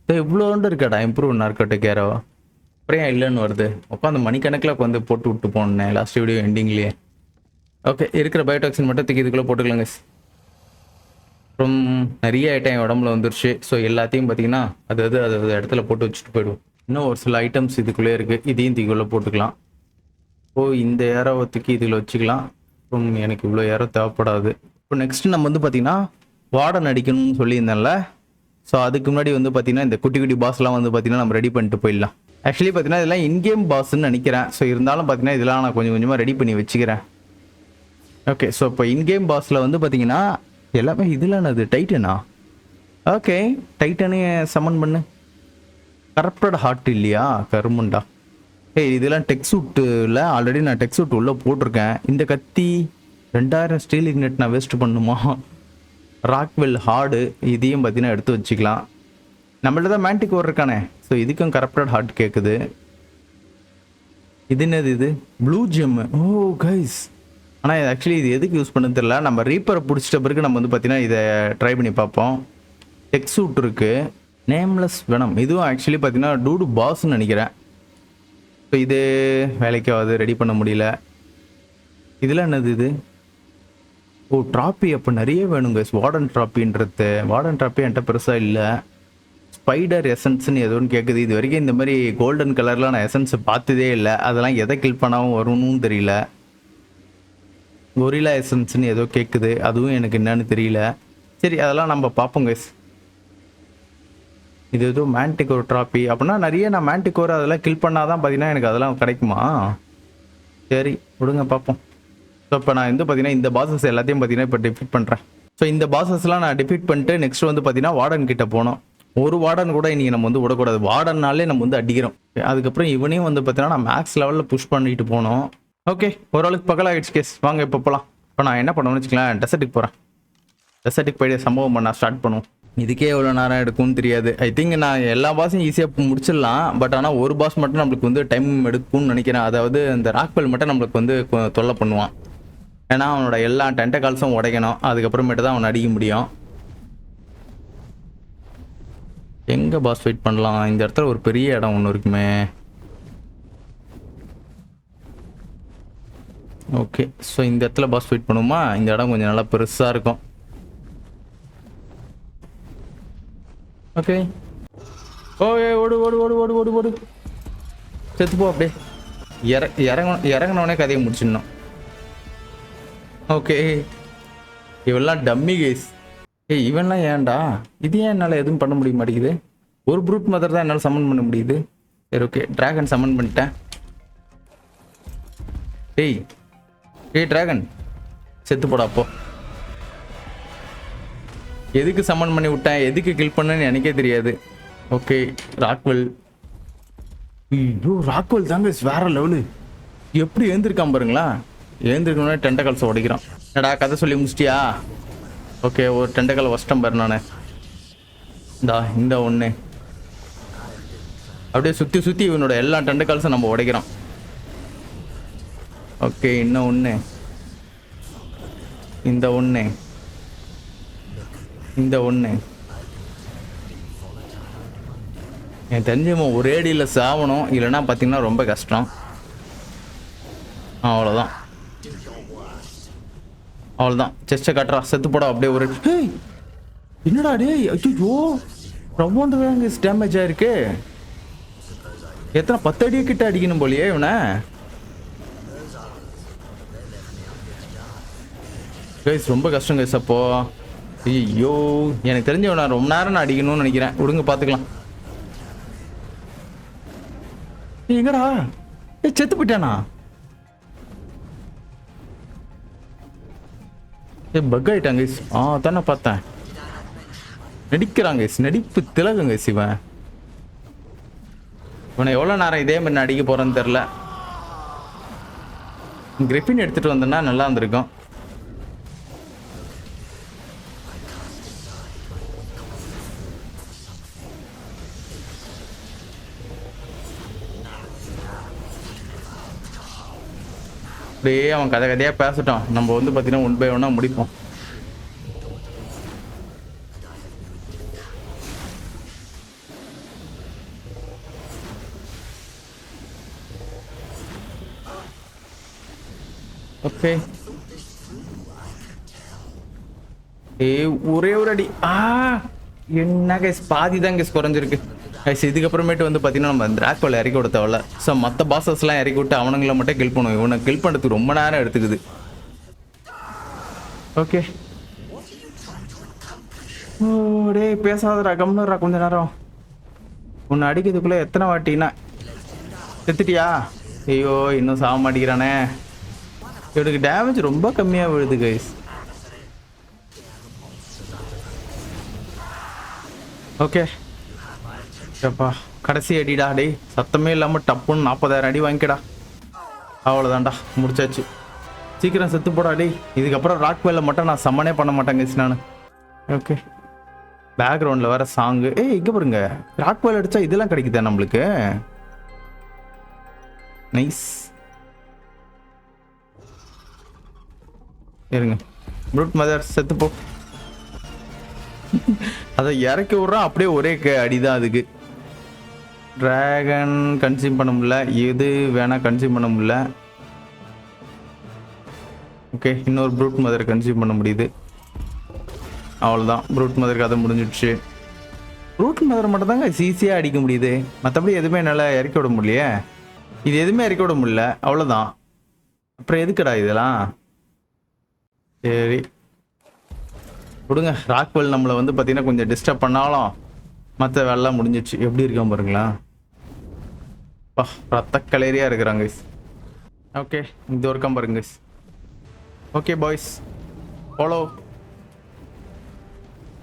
இவ்வளோண்டு இருக்காடா இம்ப்ரூவ் நார்காட்டிக் ஏரோ. அப்புறம் ஏன் இல்லைன்னு வருது? உட்காந்து மணிக்கணக்கில் உட்காந்து போட்டு விட்டு போனேன் லாஸ்ட் வீடியோ எண்டிங்லேயே. ஓகே இருக்கிற பயோடாக்சின் மட்டும் தூக்கி இதுக்குள்ளே போட்டுக்கலாங்க. அப்புறம் நிறைய ஐட்டம் உடம்புல வந்துருச்சு. ஸோ எல்லாத்தையும் பார்த்தீங்கன்னா அது இடத்துல போட்டு வச்சுட்டு போயிடுவோம். இன்னும் ஒரு சில ஐட்டம்ஸ் இதுக்குள்ளே இருக்குது, இதையும் தூக்கிக்குள்ளே போட்டுக்கலாம். ஓ இந்த ஏரோவை தூக்கி இதில் வச்சுக்கலாம். அப்புறம் எனக்கு இவ்வளோ ஏரோ தேவைப்படாது. இப்போ நெக்ஸ்ட் நம்ம வந்து பார்த்தீங்கன்னா வார்டன் அடிக்கணும்னு சொல்லியிருந்தேன்ல. ஸோ அதுக்கு முன்னாடி வந்து பார்த்தீங்கன்னா இந்த குட்டி குட்டி பாஸ்லாம் வந்து பார்த்தீங்கன்னா நம்ம ரெடி பண்ணிட்டு போயிடலாம். ஆக்சுவலி பார்த்தீங்கன்னா இதெல்லாம் இன்கேம் பாஸ்ன்னு நினைக்கிறேன். ஸோ இருந்தாலும் பார்த்தீங்கன்னா இதெல்லாம் நான் கொஞ்சம் கொஞ்சமாக ரெடி பண்ணி வச்சுக்கிறேன். ஓகே ஸோ இப்போ இன்கேம் பாஸில் வந்து பார்த்தீங்கன்னா எல்லாமே இதில் என்னது டைட்டனா? ஓகே டைட்டனே சமன் பண்ணு. கரப்டட் ஹார்ட் இல்லையா, கருமுண்டா. ஏய் இதெல்லாம் டெக் சூட்டில் ஆல்ரெடி நான் டெக் சூட் உள்ளே போட்டிருக்கேன். இந்த கத்தி 2000 ஸ்டீல் இக்னெட் நான் வேஸ்ட் பண்ணுமா? ராக்வெல் ஹார்டு இதையும் பார்த்தீங்கன்னா எடுத்து வச்சுக்கலாம். நம்மள்ட்ட தான் மேண்டிக் ஓர் இருக்கானே. ஸோ இதுக்கும் கரப்டட் ஹார்ட் கேட்குது. இது என்னது, இது ப்ளூ ஜெம். ஓ கைஸ், ஆனால் இது ஆக்சுவலி இது எதுக்கு யூஸ் பண்ணு தெரியல. நம்ம ரீப்பரை பிடிச்சிட்ட பிறகு நம்ம வந்து பார்த்தீங்கன்னா இதை ட்ரை பண்ணி பார்ப்போம். டெக் சூட் இருக்குது, நேம்லெஸ் வெனம். இதுவும் ஆக்சுவலி பார்த்தீங்கன்னா டூடு பாஸ்ன்னு நினைக்கிறேன். ஸோ இது வேலைக்கு ஆகுது, ரெடி பண்ண முடியல. இதில் என்னது இது? ஓ ட்ராப்பி. அப்போ நிறைய வேணுங்க வார்டன் ட்ராப்பின்றது. வார்டன் ட்ராப்பி என்கிட்ட பெருசாக இல்லை. ஸ்பைடர் எசன்ஸ்ன்னு எதுவும் கேட்குது. இது வரைக்கும் இந்த மாதிரி கோல்டன் கலரில் நான் எசன்ஸை பார்த்ததே இல்லை. அதெல்லாம் எதை கில் பண்ணாமல் வரும்னு தெரியல. கொரிலா எசன்ஸ்ன்னு ஏதோ கேட்குது, அதுவும் எனக்கு என்னன்னு தெரியல. சரி அதெல்லாம் நம்ம பார்ப்போம் கைஸ். இது ஏதோ மேண்டிகோர் ட்ராப்பி அப்படின்னா நிறைய நான் மேண்டிகோர் அதெல்லாம் கில் பண்ணாதான் பார்த்தீங்கன்னா எனக்கு அதெல்லாம் கிடைக்குமா? சரி விடுங்க பார்ப்போம். ஸோ இப்போ நான் வந்து பார்த்தீங்கன்னா இந்த பாசஸ் எல்லாத்தையும் பார்த்தீங்கன்னா இப்போ டிஃபீட் பண்ணுறேன். ஸோ இந்த பாசஸ்லாம் நான் டிஃபீட் பண்ணிட்டு நெக்ஸ்ட் வந்து பார்த்தீங்கன்னா வார்டன் கிட்ட போனோம். ஒரு வார்டன் கூட இன்றைக்கி நம்ம வந்து விடக்கூடாது. வார்டன்னாலே நம்ம வந்து அடிக்கிறோம். அதுக்கப்புறம் இவனையும் வந்து பார்த்தீங்கன்னா நான் மேக்ஸ் லெவலில் புஷ் பண்ணிட்டு போனோம். ஓகே ஓரளவுக்கு பக்கல் ஆகிடுச்சு கேஸ். வாங்க இப்போ போகலாம். இப்போ நான் என்ன பண்ணுவேன்னு வச்சுக்கலாம், டெசர்ட்டுக்கு போகிறேன். டெசர்ட்டுக்கு போய்ட்டு சம்பவம் பண்ண ஸ்டார்ட் பண்ணுவோம். இதுக்கே எவ்வளோ நேரம் எடுக்கும்னு தெரியாது. ஐ திங்க் நான் எல்லா பாஸையும் ஈஸியாக முடிச்சிடலாம். பட் ஆனால் ஒரு பாஸ் மட்டும் நம்மளுக்கு வந்து டைம் எடுக்கும்னு நினைக்கிறேன். அதாவது இந்த ராக்வெல் மட்டும் நம்மளுக்கு வந்து தொல்லை பண்ணுவான். ஏன்னா அவனோட எல்லா டென்டகால்ஸும் உடைக்கணும். அதுக்கப்புறமேட்டு தான் அவனை அடிக்க முடியும். எங்கே பாஸ் ஃபைட் பண்ணலாம்? இந்த இடத்துல ஒரு பெரிய இடம் ஒன்று இருக்குமே. ஓகே ஸோ இந்த இடத்துல பாஸ் ஃபைட் பண்ணுவோமா? இந்த இடம் கொஞ்சம் நல்லா பெருசாக இருக்கும். ஓகே ஓகே ஓடு ஓடு ஓடு ஓடு ஓடு ஓடு செத்துப்போ. அப்படியே இறங்கினோடனே கதையை முடிச்சிடணும். ஓகே இவெல்லாம் டம்மி கேஸ். ஏய் இவன்லாம் ஏன்டா? இது ஏன் என்னால் எதுவும் பண்ண முடிய மாட்டேங்குது? ஒரு ப்ரூட் மதர் தான் என்னால் சம்மன் பண்ண முடியுது. சரி ஓகே ட்ராகன் சம்மன் பண்ணிட்டேன். ஏய் ட்ராகன் செத்து போடா. அப்போ எதுக்கு சம்மன் பண்ணி விட்டேன், எதுக்கு கில் பண்ணேன்னு எனக்கே தெரியாது. Okay Rockwell. ஐயோ ராக்வெல் தாங்க வேற லெவலு. எப்படி எழுந்திருக்கான் பாருங்களா. எழுந்திருக்கணும்னா டென்டகால்ஸை உடைக்கிறான். என்னடா கதை சொல்லி முடிச்சிட்டியா? ஓகே ஒரு டென்டகால் வச்சிட்டேன் பாரு நான். இந்த ஒன்று அப்படியே சுற்றி சுற்றி இவனோட எல்லா டென்டகால்ஸும் நம்ம உடைக்கிறோம். ஓகே இன்னும் ஒன்று, இந்த ஒன்று, இந்த ஒன்று. எனக்கு தெரிஞ்சவன் ஒரே அடியில் சாவணும், இல்லைன்னா பார்த்தீங்கன்னா ரொம்ப கஷ்டம். அவ்வளோதான் அவ்வளோதான். செஸ்ட்டை காட்டுறா, செத்து போடா அப்படியே ஒரு. என்னடா டே? ஐயோ ரொம்ப டேமேஜ் ஆயிருக்கு. எத்தனை 10 அடியை கிட்ட அடிக்கணும் போலியே இவனை. கைஸ் ரொம்ப கஷ்டம் கைஸ். அப்போ ஐயோ எனக்கு தெரிஞ்சவனா ரொம்ப நேரம் நான் அடிக்கணும்னு நினைக்கிறேன். விடுங்க பார்த்துக்கலாம். எங்கடா செத்து போயிட்டானா? பக் ஆயிட்டாங்க. தானே பார்த்தேன். நடிக்கிறாங்க நடிப்பு திலகுங்க சிவன். இவனை எவ்வளோ நேரம் இதே மாதிரி அடிக்க போகிறேன்னு தெரில. கிரிஃபின் எடுத்துகிட்டு வந்தேன்னா நல்லா இருந்திருக்கும். அப்படியே அவன் கதையாக பேசட்டும். நம்ம வந்து பார்த்தீங்கன்னா 1 by 1 முடிப்போம். ஓகே ஒரே ஒரு அடி. என்ன கைஸ் பாதி தான் கைஸ் குறைஞ்சிருக்கு கைஸ். இதுக்கப்புறமேட்டு வந்து பார்த்தீங்கன்னா நம்ம டிராக்குவல் இறக்கி விட தேவையில்ல. ஸோ மற்ற பாசஸ்லாம் இறக்கி விட்டு அவனுங்களை மட்டும் கில் பண்ணுவோம். இவனை கில் பண்ணுறதுக்கு ரொம்ப நேரம் எடுத்துக்குது. ஓகே டே பேசாதடா கம்னுறா கொஞ்ச நேரம். உன்னை அடிக்கிறதுக்குள்ளே எத்தனை வாட்டினா செத்துட்டியா? ஐயோ இன்னும் சாக மாட்டேங்கிறானே. இவனுக்கு டேமேஜ் ரொம்ப கம்மியாக விழுது கைஸ். ஓகே அப்பா கடைசி அடிடா. டே சத்தமே இல்லாமல் டப்புன்னு 40,000 அடி வாங்கிக்கடா. அவ்வளோதான்டா முடிச்சாச்சு. சீக்கிரம் செத்து போடா டே. இதுக்கப்புறம் ராக்வேல மட்டும் நான் சம்மனே பண்ண மாட்டேன் கைஸ் நான். ஓகே பேக்ரவுண்டில் வேற சாங்கு. இங்கே பாருங்க ராக்வேல் அடித்தா இதெல்லாம் கிடைக்குதா நம்மளுக்கு? நைஸ். இருங்க ப்ரூட் மதர் செத்துப்போ. அதை இறக்கி விட்றான் அப்படியே ஒரே அடிதான் அதுக்கு. டிராகன் கன்சியூம் பண்ண முடியல. எது வேணா கன்சியூம் பண்ண முடியல. ஓகே இன்னொரு ப்ரூட் மதர் கன்சியூம் பண்ண முடியுது. அவ்வளோதான் ப்ரூட் மதர் கதை முடிஞ்சிடுச்சு. ப்ரூட் மதர் மட்டும் தாங்க ஈஸியாக அடிக்க முடியுது. மற்றபடி எதுவுமே நல்லா இறக்கி விட முடியலையே. இது எதுவுமே இறக்கி விட முடியல. அவ்வளோதான். அப்புறம் எதுக்குடா இதெல்லாம்? சரி விடுங்க. ராக்வெல் நம்மளை வந்து பார்த்தீங்கன்னா கொஞ்சம் டிஸ்டர்ப் பண்ணாலும் மற்ற வேலைலாம் முடிஞ்சிடுச்சு. எப்படி இருக்கான் பாருங்களா. ரத்த கலேரியாக இருக்கிறாங்க. ஓகே இந்த ஒர்க்கம் பாருங்க. Okay boys follow.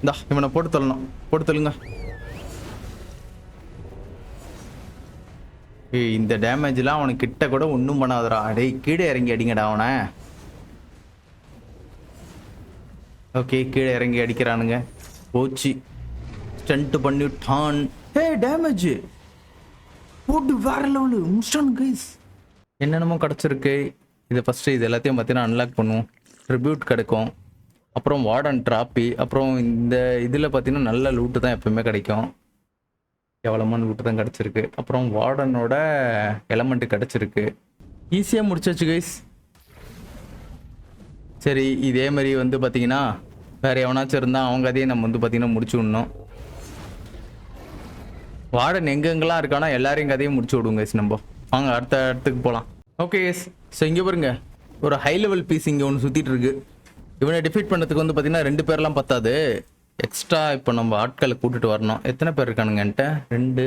இந்தா இவனை போட்டு தள்ளணும். போட்டு தள்ளுங்க. இந்த டேமேஜ்லாம் அவனுக்கு கிட்ட கூட ஒன்றும் பண்ணாதடா. அடே கீழே இறங்கி அடிங்கடா அவனை. ஓகே கீழே இறங்கி அடிக்கிறானுங்க. போச்சு ஸ்டண்ட் பண்ணிட்டான். டேமேஜ் போட்டு வேற லெவலு முடிச்சான் கைஸ். என்னென்னமோ கிடச்சிருக்கு. இதை ஃபஸ்ட்டு இது எல்லாத்தையும் பார்த்தீங்கன்னா அன்லாக் பண்ணுவோம். ட்ரிபியூட் கிடைக்கும். அப்புறம் வார்டன் ட்ராப்பி. அப்புறம் இந்த இதில் பார்த்தீங்கன்னா நல்ல லூட்டு தான் எப்பவுமே கிடைக்கும். எவ்வளோமான லூட்டு தான் கிடச்சிருக்கு. அப்புறம் வார்டனோட எலமெண்ட்டு கிடச்சிருக்கு. ஈஸியாக முடிச்சாச்சு கைஸ். சரி இதே மாதிரி வந்து பார்த்தீங்கன்னா வேறு எவனாச்சும் இருந்தால் அவங்க அதையும் நம்ம வந்து பார்த்தீங்கன்னா முடிச்சு விடணும். வார்டன் எங்கெங்கெல்லாம் இருக்கானோ எல்லாரையும் கதையும் முடிச்சு விடுங்க கைஸ். நம்ம வாங்க அடுத்த இடத்துக்கு போகலாம். ஓகே கைஸ் ஸோ இங்கே பாருங்க ஒரு ஹை லெவல் பீஸ் இங்கே ஒன்று சுற்றிட்டு இருக்கு. இவனை டிஃபீட் பண்ணதுக்கு வந்து பார்த்தீங்கன்னா 2 பேர்லாம் பத்தாது. எக்ஸ்ட்ரா இப்போ நம்ம ஆட்களை கூட்டிட்டு வரணும். எத்தனை பேர் இருக்கானுங்கன்ட்டு 2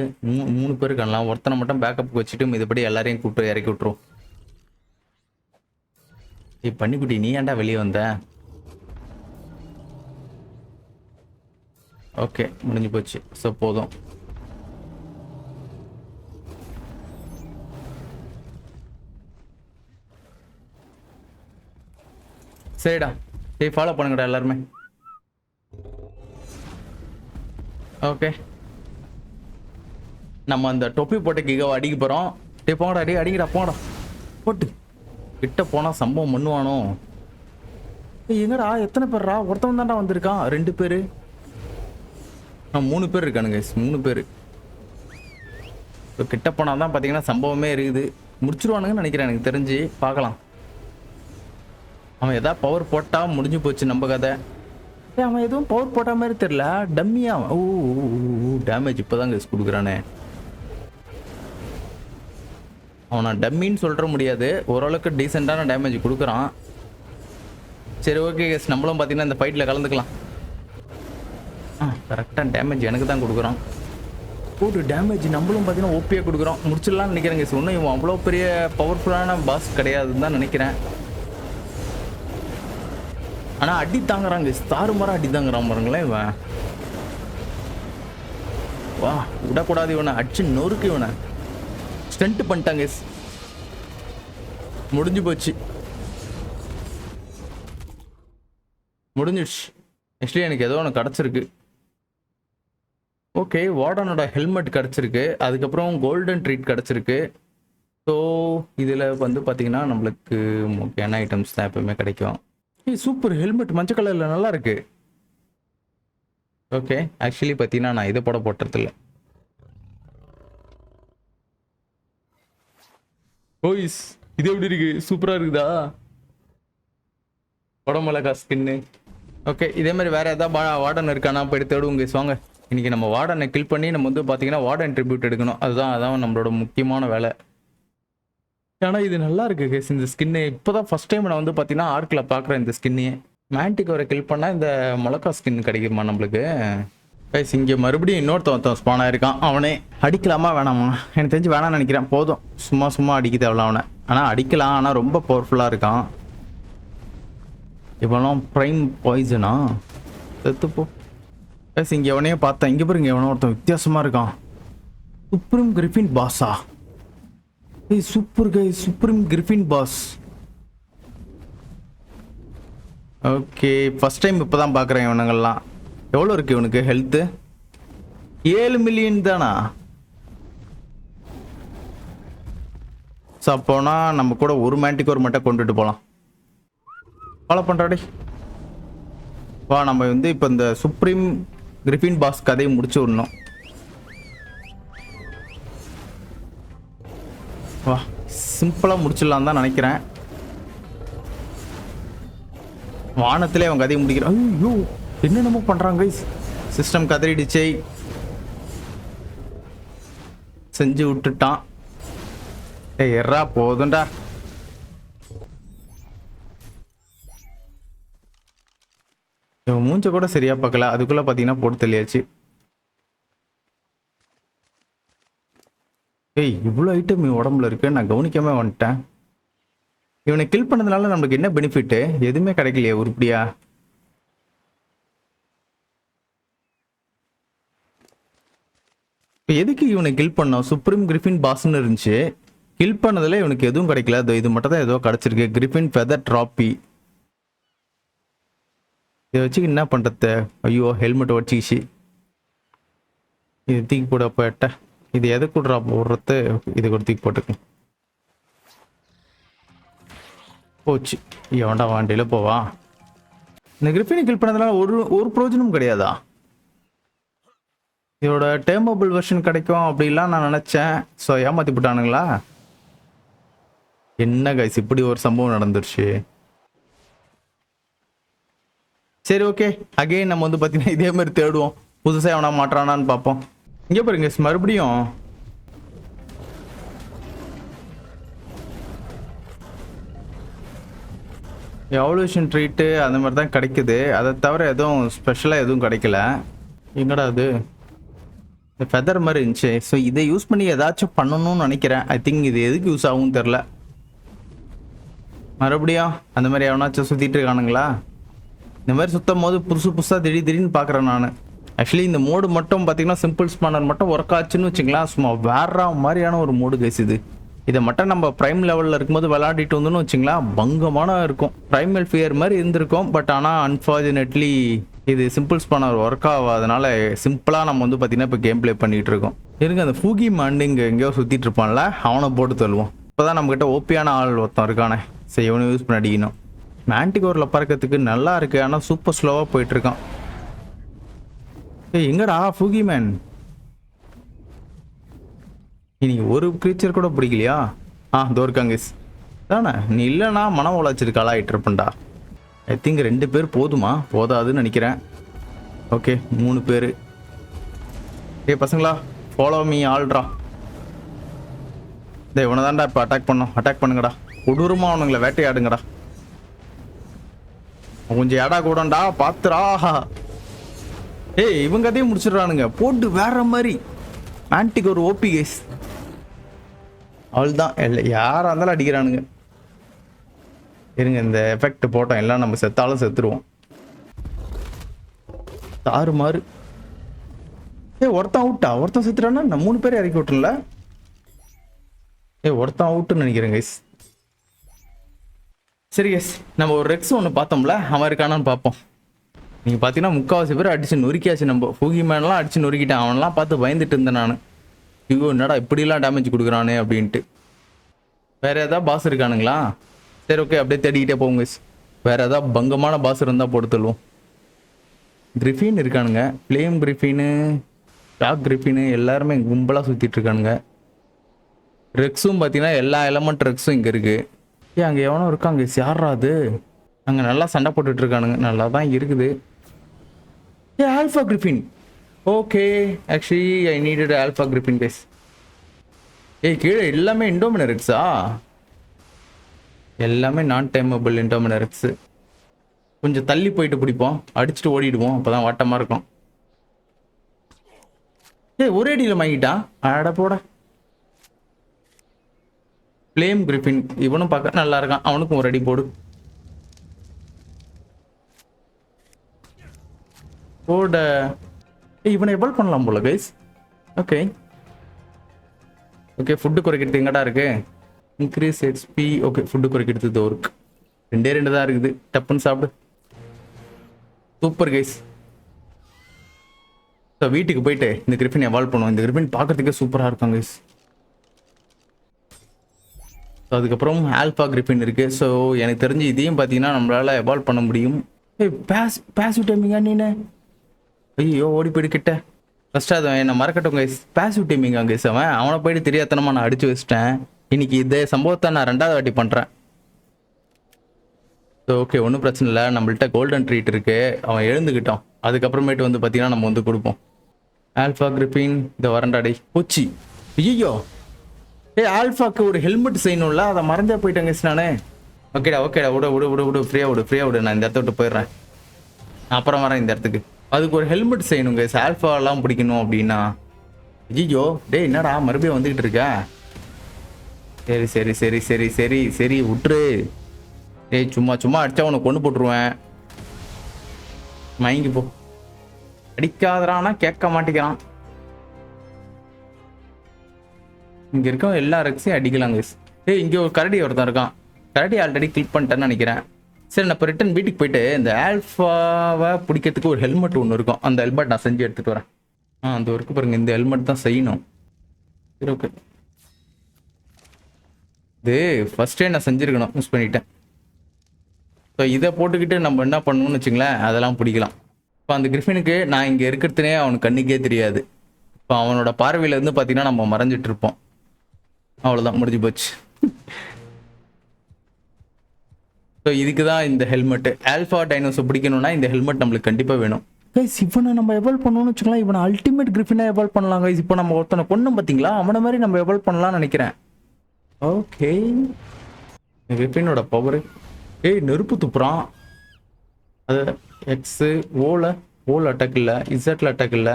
3 பேர் இருக்கானலாம். ஒருத்தனை மட்டும் பேக்கப்புக்கு வச்சுட்டு இதுபடி எல்லாரையும் கூப்பிட்டு இறக்கி விட்ருவோம். பண்ணிக்குட்டி நீ ஏன்டா வெளியே வந்த? ஓகே முடிஞ்சு போச்சு. ஸோ போதும். சரிடா ஃபாலோ பண்ணுங்கடா எல்லாருமே. ஓகே நம்ம அந்த தொப்பி போட்ட கிகாவை அடிக்க போகிறோம். போங்கடா அடிங்கடா போங்கடா. போட்டு கிட்ட போனால் சம்பவம் பண்ணுவானோ. எங்கடா எத்தனை பேர்ரா? ஒருத்தவன் தான்டா வந்திருக்கான். 2 பேர் 3 பேர் இருக்கானுங்க. 3 பேர். இப்போ கிட்ட போனால் தான் பார்த்தீங்கன்னா சம்பவமே இருக்குது. முடிச்சிருவானுங்கன்னு நினைக்கிறேன் எனக்கு தெரிஞ்சு. பார்க்கலாம். அவன் எதாவது பவர் போட்டால் முடிஞ்சு போச்சு நம்ம கதை. அவன் எதுவும் பவர் போட்ட மாதிரி தெரியல. டம்மியா டேமேஜ் இப்போதாங்க கொடுக்குறானே. அவனை டம்மின்னு சொல்கிற முடியாது. ஓரளவுக்கு டீசெண்டான டேமேஜ் கொடுக்குறான். சரி ஓகே கேஸ் நம்மளும் பார்த்தீங்கன்னா இந்த ஃபைட்டில் கலந்துக்கலாம். கரெக்டாக டேமேஜ் எனக்கு தான் கொடுக்குறான். போட்டு டேமேஜ் நம்மளும் பார்த்தீங்கன்னா ஓபியாக கொடுக்குறோம். முடிச்சிடலாம்னு நினைக்கிறேன் கேஸ். ஒன்றும் இவன் அவ்வளோ பெரிய பவர்ஃபுல்லான பாஸ் கிடையாதுன்னு தான் நினைக்கிறேன். ஆனால் அடி தாங்குறாங்க. தாறுமாறாக அடி தாங்குறான் பாருங்களேன் இவன். வா, விடக்கூடாது இவனை, அடிச்சு நொறுக்கு இவனை. ஸ்டண்ட் பண்ணிட்டாங்க. முடிஞ்சு போச்சு, முடிஞ்சிடுச்சு. ஆக்சுவலி எனக்கு ஏதோ ஒன்று கிடச்சிருக்கு. ஓகே, வார்டனோட ஹெல்மெட் கிடச்சிருக்கு, அதுக்கப்புறம் கோல்டன் ட்ரீட் கிடச்சிருக்கு. ஸோ இதில் வந்து பார்த்தீங்கன்னா நம்மளுக்கு முக்கியமான ஐட்டம்ஸ் தான் எப்பவுமே கிடைக்கும். சூப்பர் ஹெல்மெட், மஞ்சள் கலரில் நல்லா இருக்கு. ஓகே, ஆக்சுவலி பார்த்தீங்கன்னா நான் இதை போட்டதில்லை. ஓய்ஸ், இது எப்படி இருக்கு? சூப்பராக இருக்குதா? உடம்புலக்கா ஸ்கின்னு. ஓகே, இதே மாதிரி வேற ஏதாவது வார்டன் இருக்கானா போய் தேடுவோங்க. வாங்க, இன்னைக்கு நம்ம வார்டனை கில் பண்ணி நம்ம வந்து பார்த்தீங்கன்னா வார்டன் ட்ரிபியூட் எடுக்கணும். அதான் நம்மளோட முக்கியமான வேலை. ஆனால் இது நல்லா இருக்கு கேஸ் இந்த ஸ்கின்னு. இப்போதான் ஃபர்ஸ்ட் டைம் நான் வந்து பார்த்தீங்கன்னா ஆர்க்கில் பார்க்குறேன் இந்த ஸ்கின்னையே. மேண்டிகோரை கில் பண்ணால் இந்த மிளகா ஸ்கின் கிடைக்குமா நம்மளுக்கு? கைஸ், இங்கே மறுபடியும் இன்னொருத்தன் ஸ்பான் ஆயிருக்கான். அவனே அடிக்கலாமா வேணாமா? எனக்கு தெரிஞ்சு வேணாம்னு நினைக்கிறேன். போதும், சும்மா அடிக்க தேவையில்ல அவனை. ஆனால் அடிக்கலாம், ஆனால் ரொம்ப பவர்ஃபுல்லாக இருக்கான். இவெல்லாம் ப்ரைம் பாய்சனா? செத்துப்போ. கைஸ், இங்கே எவனையே பார்த்தேன். இங்கே பாருங்க, எவனோ ஒருத்தன் வித்தியாசமாக இருக்கான். சுப்ரீம் கிரிஃபின் பாஸா? Super guy, supreme griffin boss. Okay, first time இப்போ தான் பார்க்குறேன் இவனுங்கள்லாம். எவ்வளோ இருக்கு இவனுக்கு ஹெல்த்து? 7 மில்லியன் தானா? ஸோ அப்போனா நம்ம கூட ஒரு மேண்டிகோர் மட்டும் கொண்டுட்டு போகலாம். ஃபாலோ பண்ணுறாடி வா. நம்ம வந்து இப்போ இந்த சுப்ரீம் கிரிஃபின் பாஸ் கதையை முடிச்சு விடணும். வா, சிம்பிளாக முடிச்சிடலாம் தான் நினைக்கிறேன். வானத்திலே அவன் கதையை முடிக்கிறான். ஐயோ, என்னென்னமோ பண்ணுறாங்க. சிஸ்டம் கதறிடுச்சே, செஞ்சு விட்டுட்டான். எறா போதும்டா. இவன் மூஞ்ச கூட சரியா பார்க்கல, அதுக்குள்ள பார்த்தீங்கன்னா போட்டு தெளியாச்சு. ஏய், இவ்வளோ ஐட்டம் உடம்புல இருக்கு, நான் கவனிக்காம வந்துட்டேன். இவனை கில் பண்ணதுனால நம்மளுக்கு என்ன பெனிஃபிட்டு? எதுவுமே கிடைக்கலையே உருப்படியா. இப்போ எதுக்கு இவனை கில் பண்ணோம்? சுப்ரீம் கிரிஃபின் பாஸ்ன்னு இருந்துச்சு. கில் பண்ணதில் இவனுக்கு எதுவும் கிடைக்கல. இது மட்டும் தான் ஏதோ கிடச்சிருக்கு. Griffin feather trophy. இதை வச்சு என்ன பண்ணுறது? ஐயோ, ஹெல்மெட் வச்சுக்கிச்சு. இது தூக்கி போட போட்ட. இது எது கூடுறா போடுறது? இது கூட தூக்கி போட்டுக்கலாம். போச்சு, எவன்டா வாண்டியில போவா. இந்த கிரிஃபினை கில் பண்ணதுனால ஒரு பிரயோஜனமும் கிடையாதா? இதோட டேர்மபிள் வெர்ஷன் கிடைக்கும் அப்படிலாம் நான் நினைச்சேன். ஸோ ஏமாத்தி போட்டானுங்களா? என்ன கைஸ், இப்படி ஒரு சம்பவம் நடந்துருச்சு. சரி, ஓகே, அகைன் நம்ம வந்து பார்த்தீங்கன்னா இதே மாதிரி தேடுவோம். புதுசாக எவனா மாட்டுறானான்னு பார்ப்போம். இங்கே பாருங்க, மறுபடியும் எவல்யூஷன் ட்ரீட்டு அந்த மாதிரி தான் கிடைக்குது. அதை தவிர எதுவும் ஸ்பெஷலாக எதுவும் கிடைக்கல. எங்கடா அது? இந்த ஃபெதர் மாதிரி இருந்துச்சு. ஸோ இதை யூஸ் பண்ணி ஏதாச்சும் பண்ணணும்னு நினைக்கிறேன். ஐ திங்க் இது எதுக்கு யூஸ் ஆகும்னு தெரில. மறுபடியும் அந்த மாதிரி எவனாச்சும் சுற்றிட்டு இருக்கானுங்களா? இந்த மாதிரி சுற்றும் போது புதுசாக திடீர்னு பார்க்குறேன் நான். ஆக்சுவலி இந்த மோடு மட்டும் பார்த்தீங்கன்னா சிம்பிள் ஸ்பானர் மட்டும் ஒர்க் ஆச்சுன்னு வச்சுக்கலாம். சும்மா வேற மாதிரியான ஒரு மோடு கேஸ் இது. இதை மட்டும் நம்ம ப்ரைம் லெவலில் இருக்கும்போது விளையாடிட்டு வந்தோன்னு வச்சுங்களா, பங்கமான இருக்கும். ப்ரைமல் ஃபியர் மாதிரி இருந்திருக்கும். பட் ஆனால் அன்ஃபார்ச்சுனேட்லி இது சிம்பிள் ஸ்பானர் ஒர்க் ஆகாதனால சிம்பிளாக நம்ம வந்து பார்த்தீங்கன்னா இப்போ கேம் ப்ளே பண்ணிகிட்டு இருக்கோம். இருங்க, அந்த ஃபூகி மாண்டு இங்கே எங்கேயோ சுற்றிட்டு இருப்பான்ல, அவனை போட்டு தள்ளுவோம். இப்போ தான் நம்மக்கிட்ட ஓபியான ஆள் ஒருத்தன் இருக்கானே. சரி, இவனை யூஸ் பண்ணி அடிக்கணும். மேண்டிகோரில் பறக்கிறதுக்கு நல்லா இருக்குது, ஆனால் சூப்பர் ஸ்லோவாக போயிட்டுருக்கான். ஏய், எங்கடா ஃபூகி மேன்? இன்னைக்கு ஒரு க்ரீச்சர் கூட பிடிக்கலையா? தோர்காங்கிஸ் தானே நீ. இல்லைனா மனம் உழைச்சிருக்காளா இருப்பேன்டா. ஐ திங்க் 2 பேர் போதுமா? போதாதுன்னு நினைக்கிறேன். ஓகே, 3 பேர். ஏய் பசங்களா, ஃபாலோ மீ ஆல்ட்ரா. இவனை தான்டா இப்போ அட்டாக் பண்ணோம். அட்டாக் பண்ணுங்கடா, கொடூரமாக அவனுங்களை வேட்டையாடுங்கடா. கொஞ்சம் ஏடா கூடண்டா, பார்த்துரா. ஏய், இவங்க அதையும் முடிச்சிடுறானுங்க போட்டு வேற மாதிரி. ஆன்டிக் ஒரு ஓபி கேஸ். அவள் தான் யாராக இருந்தாலும் அடிக்கிறானுங்க. இருங்க, இந்த எஃபெக்ட் போட்டோம் எல்லாம் நம்ம செத்தாலும் செத்துருவோம். தாறுமாறு. ஒருத்தன் அவுட்டா? ஒருத்தன் செத்துறானா? நான் 3 பேர் இறக்கி விட்டுல. ஒருத்தன் அவுட்டுன்னு நினைக்கிறேன் கைஸ். சரி கைஸ், நம்ம ஒரு ரெக்ஸ் ஒன்று பார்த்தோம்ல, அவன் இருக்கானான்னு பார்ப்போம். நீங்கள் பார்த்தீங்கன்னா முக்கால்வாசி பேர் அடிச்சு நொறுக்கியாச்சு. நம்ம ஃபூகி மேன்லாம் அடிச்சு நொறுக்கிட்டேன். அவன்லாம் பார்த்து பயந்துட்டு இருந்தேன் நான். ஐயோ என்னடா இப்படிலாம் டேமேஜ் கொடுக்குறானே அப்படின்ட்டு. வேற ஏதாவது பாஸ் இருக்கானுங்களா? சரி ஓகே, அப்படியே தேடிக்கிட்டே போங்க கைஸ். வேற ஏதாவது பங்கமான பாஸ் இருந்தால் போட்டு தள்ளுவோம். கிரிஃபின் இருக்கானுங்க, ஃப்ளேம் கிரிஃபின்னு, டாக் கிரிஃபின்னு எல்லாருமே கும்பலாக சுற்றிட்டு இருக்கானுங்க. ரெக்ஸும் பார்த்தீங்கன்னா எல்லா எலமெண்ட் ரெக்ஸும் இங்கே இருக்குது. அங்கே எவனோ இருக்காங்க, யாரா அது? அங்கே நல்லா சண்டை போட்டுட்டு இருக்கானுங்க, நல்லா தான் இருக்குது. Alpha Griffin. Okay, actually I needed alpha Griffin guys. கீழே எல்லாமே இண்டோமினரிக்ஸா? எல்லாமே நான் டைமபிள் இண்டோமினரிக்ஸு. கொஞ்சம் தள்ளி போயிட்டு பிடிப்போம், அடிச்சுட்டு ஓடிடுவோம், அப்போ தான் வாட்டமாக இருக்கும். ஒரே அடியில் வாங்கிட்டான். அட போட. ஃப்ளேம் கிரிஃபின் இவனும் பார்க்க நல்லா இருக்கான், அவனுக்கும் ஒரு அடி போடு. போட. இவனை எவல் பண்ணலாம் போல கைஸ். ஓகே ஓகே, ஃபுட்டு குறைக்கிறது எங்கடா இருக்கு? Increase HP. ஓகே, ஃபுட்டு குறைக்கிறது இதோ இருக்கு. 2 தான் இருக்குது, டப்புன்னு சாப்பிடு. Super guys. ஸோ வீட்டுக்கு போயிட்டு இந்த கிரிஃபின் எவால்வ் பண்ணுவோம். இந்த கிரிஃபின் பார்க்கறதுக்கே சூப்பராக இருக்கும் கைஸ். ஸோ அதுக்கப்புறம் ஆல்ஃபா கிரிஃபின் இருக்குது. ஸோ எனக்கு தெரிஞ்சு இதையும் பார்த்தீங்கன்னா நம்மளால் எவால்வ் பண்ண முடியும். பேசிவ் டைமிங்கா நீனு? ஐயோ ஓடி போயிட்டு கிட்ட. ஃபஸ்ட்டு அதை என்னை மறக்கட்டும் கைஸ். Passive timing guys. அவனை போயிட்டு தெரியாதனமா நான் அடிச்சு வச்சிட்டேன். இன்னைக்கு இதே சம்பவத்தை நான் 2வது வாட்டி பண்ணுறேன். ஸோ ஓகே, ஒன்றும் பிரச்சனை இல்லை. நம்மள்ட்ட கோல்டன் ட்ரீட் இருக்குது, அவன் எழுந்துக்கிட்டோம். அதுக்கப்புறமேட்டு வந்து பார்த்தீங்கன்னா நம்ம வந்து கொடுப்போம். ஆல்ஃபா கிரிஃபின் இந்த வரண்டாடி போச்சு. ஐயோ ஆல்ஃபாக்கு ஒரு ஹெல்மெட் செய்யணும்ல, அதை மறந்தே போயிட்டேங்க நானே. ஓகேடா விடு விடு விடு விடு, ஃப்ரீயாக விடு. நான் இந்த இடத்த விட்டு போயிடுறேன், நான் அப்புறம் வரேன் இந்த இடத்துக்கு. அதுக்கு ஒரு ஹெல்மெட் செய்யணுங்க, ஆல்ஃபாலாம் பிடிக்கணும் அப்படின்னா. ஐயோ என்னடா மறுபடியும் வந்துக்கிட்டு இருக்க? சரி சரி சரி சரி சரி சரி விட்டுரு. சும்மா அடிச்சா உனக்கு கொண்டு போட்டுருவேன். மயங்கி போ. அடிக்காதரானா கேட்க மாட்டேங்கிறான். இங்க இருக்க எல்லா ரெக்ஸையும் அடிக்கலாங்க. இங்க ஒரு கரடி ஒருத்தன் இருக்கான். கரடி ஆல்ரெடி கிளிக் பண்ணிட்டேன்னு நினைக்கிறேன். சரி, நான் இப்போ ரிட்டன் வீட்டுக்கு போயிட்டு இந்த ஆல்ஃபாவை பிடிக்கிறதுக்கு ஒரு ஹெல்மெட் ஒன்று இருக்கும், அந்த ஹெல்மெட் நான் செஞ்சு எடுத்துட்டு வரேன். அந்த ஒர்க்கு பாருங்க, இந்த ஹெல்மெட் தான் செய்யணும். சரி ஓகே, இது ஃபர்ஸ்டே நான் செஞ்சுருக்கணும், மிஸ் பண்ணிட்டேன். ஸோ இதை போட்டுக்கிட்டு நம்ம என்ன பண்ணணும்னு வச்சுங்களேன், அதெல்லாம் பிடிக்கலாம். இப்போ அந்த கிரிஃபினுக்கு நான் இங்கே இருக்கிறதுனே அவனுக்கு கண்ணுக்கே தெரியாது. இப்போ அவனோட பார்வையிலேருந்து பார்த்தீங்கன்னா நம்ம மறைஞ்சிட்டு இருப்போம். அவ்வளோதான், முடிஞ்சு போச்சு. ஸோ இதுக்கு தான் இந்த ஹெல்மெட்டு. ஆல்ஃபா டைனோஸை பிடிக்கணும்னா இந்த ஹெல்மெட் நம்மளுக்கு கண்டிப்பாக வேணும். கைஸ் இவனை நம்ம எவால்வ் பண்ணணும்னு வச்சுக்கலாம். இவனை அல்டிமேட் கிரிஃபினாக எவால்வ் பண்ணலாம் கைஸ். இப்போ நம்ம ஒருத்தனை கொண்டோம் பார்த்தீங்களா, அவனை மாதிரி நம்ம எவால்வ் பண்ணலாம்னு நினைக்கிறேன். ஓகே, கிரிஃபினோட பவர். நெருப்பு துப்புறான். அது எக்ஸு ஓல அட்டாக் இல்லை, இசட்ல அட்டாக் இல்லை.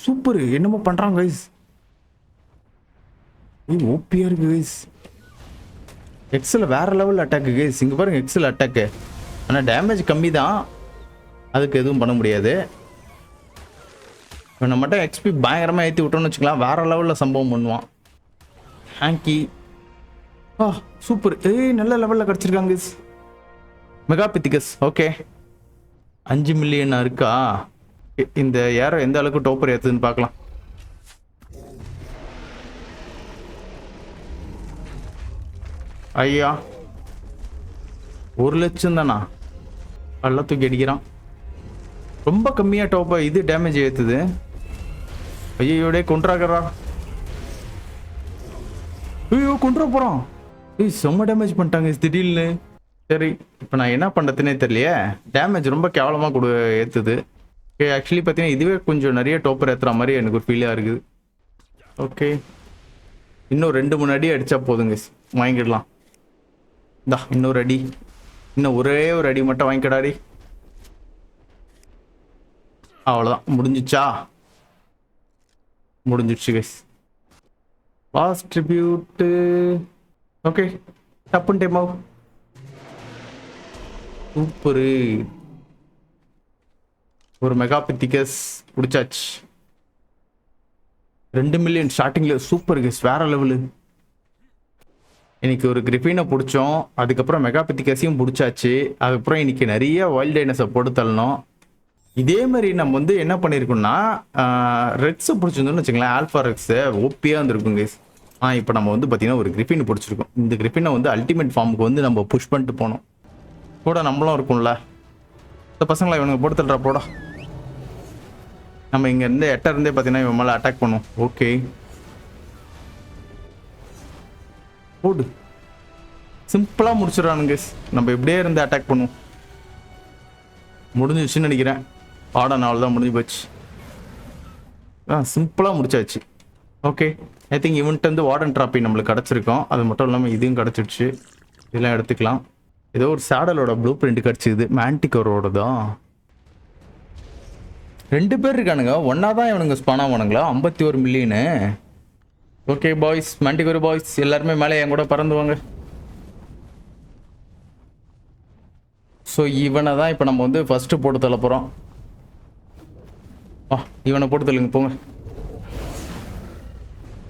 சூப்பர், என்னமோ பண்ணுறான் கைஸ். ஓபியா இருக்கு கைஸ். எக்ஸில் வேற லெவல் அட்டாக்கு கைஸ். இங்கே பாருங்க, எக்ஸில் அட்டாக்கு. ஆனால் டேமேஜ் கம்மி தான், அதுக்கு எதுவும் பண்ண முடியாது. இப்போ நம்ம மட்டும் எக்ஸ்பி பயங்கரமாக ஏற்றி விட்டோம்னு வச்சுக்கலாம், வேற லெவலில் சம்பவம் பண்ணுவான். ஹேங்கி சூப்பர். நல்ல லெவலில் கிடச்சிருக்காங்க கைஸ். மெகாபித்திகஸ். ஓகே, 5 மில்லியன் இருக்கா? இந்த யாரோ எந்த அளவுக்கு டோப்பர் ஏற்றுதுன்னு பார்க்கலாம். ஐயா 1 லட்சம் தானா? எல்லாம் தூக்கி அடிக்கிறான். ரொம்ப கம்மியாக டோப்பா இது டேமேஜ் ஏற்றுது. ஐயோடே கொன்றாக்கிறா. ஐயோ கொன்றா போகிறான். செம்ம டேமேஜ் பண்ணிட்டாங்க திடீர்னு. சரி, இப்போ நான் என்ன பண்ணுறதுனே தெரியலையே. டேமேஜ் ரொம்ப கேவலமாக ஏற்றுது. ஓகே, ஆக்சுவலி பார்த்தீங்கன்னா இதுவே கொஞ்சம் நிறைய டோப்பர் ஏற்றுற மாதிரி எனக்கு ஒரு ஃபீலாக இருக்குது. ஓகே, இன்னும் 2-3 அடி அடித்தா போதுங்க, வாங்கிடலாம். இந்தா இன்னொரு அடி, இன்னும் ஒரே ஒரு அடி மட்டும் வாங்கிக்கடாடி. அவ்வளோதான், முடிஞ்சிச்சா? முடிஞ்சிடுச்சு கைஸ். லாஸ்ட் ட்ரிபியூட்டு. ஓகே, டப்புன் டைம் ஆகும். சூப்பரு. ஒரு மெகாபித்திகஸ் பிடிச்சாச்சு. 2 மில்லியன் ஸ்டார்டிங்கில். சூப்பர் கேஸ், வேற லெவலு. இன்னைக்கு ஒரு கிரிஃபினை பிடிச்சோம், அதுக்கப்புறம் மெகாபித்திகஸையும் பிடிச்சாச்சு. அதுக்கப்புறம் இன்னைக்கு நிறைய வைல்ட் டைனஸை போட்டு தள்ளணும். இதே மாதிரி நம்ம வந்து என்ன பண்ணியிருக்கோம்னா ரெக்ஸை பிடிச்சிருந்தோம்னு வச்சுங்களேன், ஆல்ஃபா ரெக்ஸை ஓப்பியாக இருந்திருக்கும் கேஸ். இப்போ நம்ம வந்து பார்த்தீங்கன்னா ஒரு கிரிஃபின் பிடிச்சிருக்கோம். இந்த கிரிஃபினை வந்து அல்டிமேட் ஃபார்முக்கு வந்து நம்ம புஷ் பண்ணிட்டு போனோம். கூட நம்மளும் இருக்கும்ல. இந்த பசங்களை இவனுங்க போட்டு தள்ளுறா போடா. நம்ம இங்கே இருந்து இருந்தே பார்த்தீங்கன்னா இவன் மேலே அட்டாக் பண்ணுவோம். ஓகே போடு. சிம்பிளாக முடிச்சிடறானுங்க. நம்ம இப்படியே இருந்து அட்டாக் பண்ணுவோம். முடிஞ்சிச்சுன்னு நினைக்கிறேன். பாட நாள் தான் முடிஞ்சு போச்சு. சிம்பிளாக முடிச்சாச்சு. ஓகே, ஐ திங்க் இவன்ட்டு வந்து வார்டன் ட்ராப்பி நம்மளுக்கு கிடச்சிருக்கோம். அது மட்டும் இல்லாமல் இதையும் கிடச்சிடுச்சு. இதெல்லாம் எடுத்துக்கலாம். ஏதோ ஒரு சேடலோட ப்ளூ பிரிண்ட் கிடச்சிது, மேன்டிகோரோட தான். 2 பேர் இருக்கானுங்க, ஒன்னா தான் இவனுங்க ஸ்பான் ஆவானுங்களா? 51 million. Okay boys, Manticore boys எல்லாருமே மேலே என் கூட பறந்துவாங்க. ஸோ இவனை தான் இப்போ நம்ம வந்து ஃபர்ஸ்ட் போட்டு தள்ள போகிறோம். இவனை போட்டு தள்ளுங்க போங்க.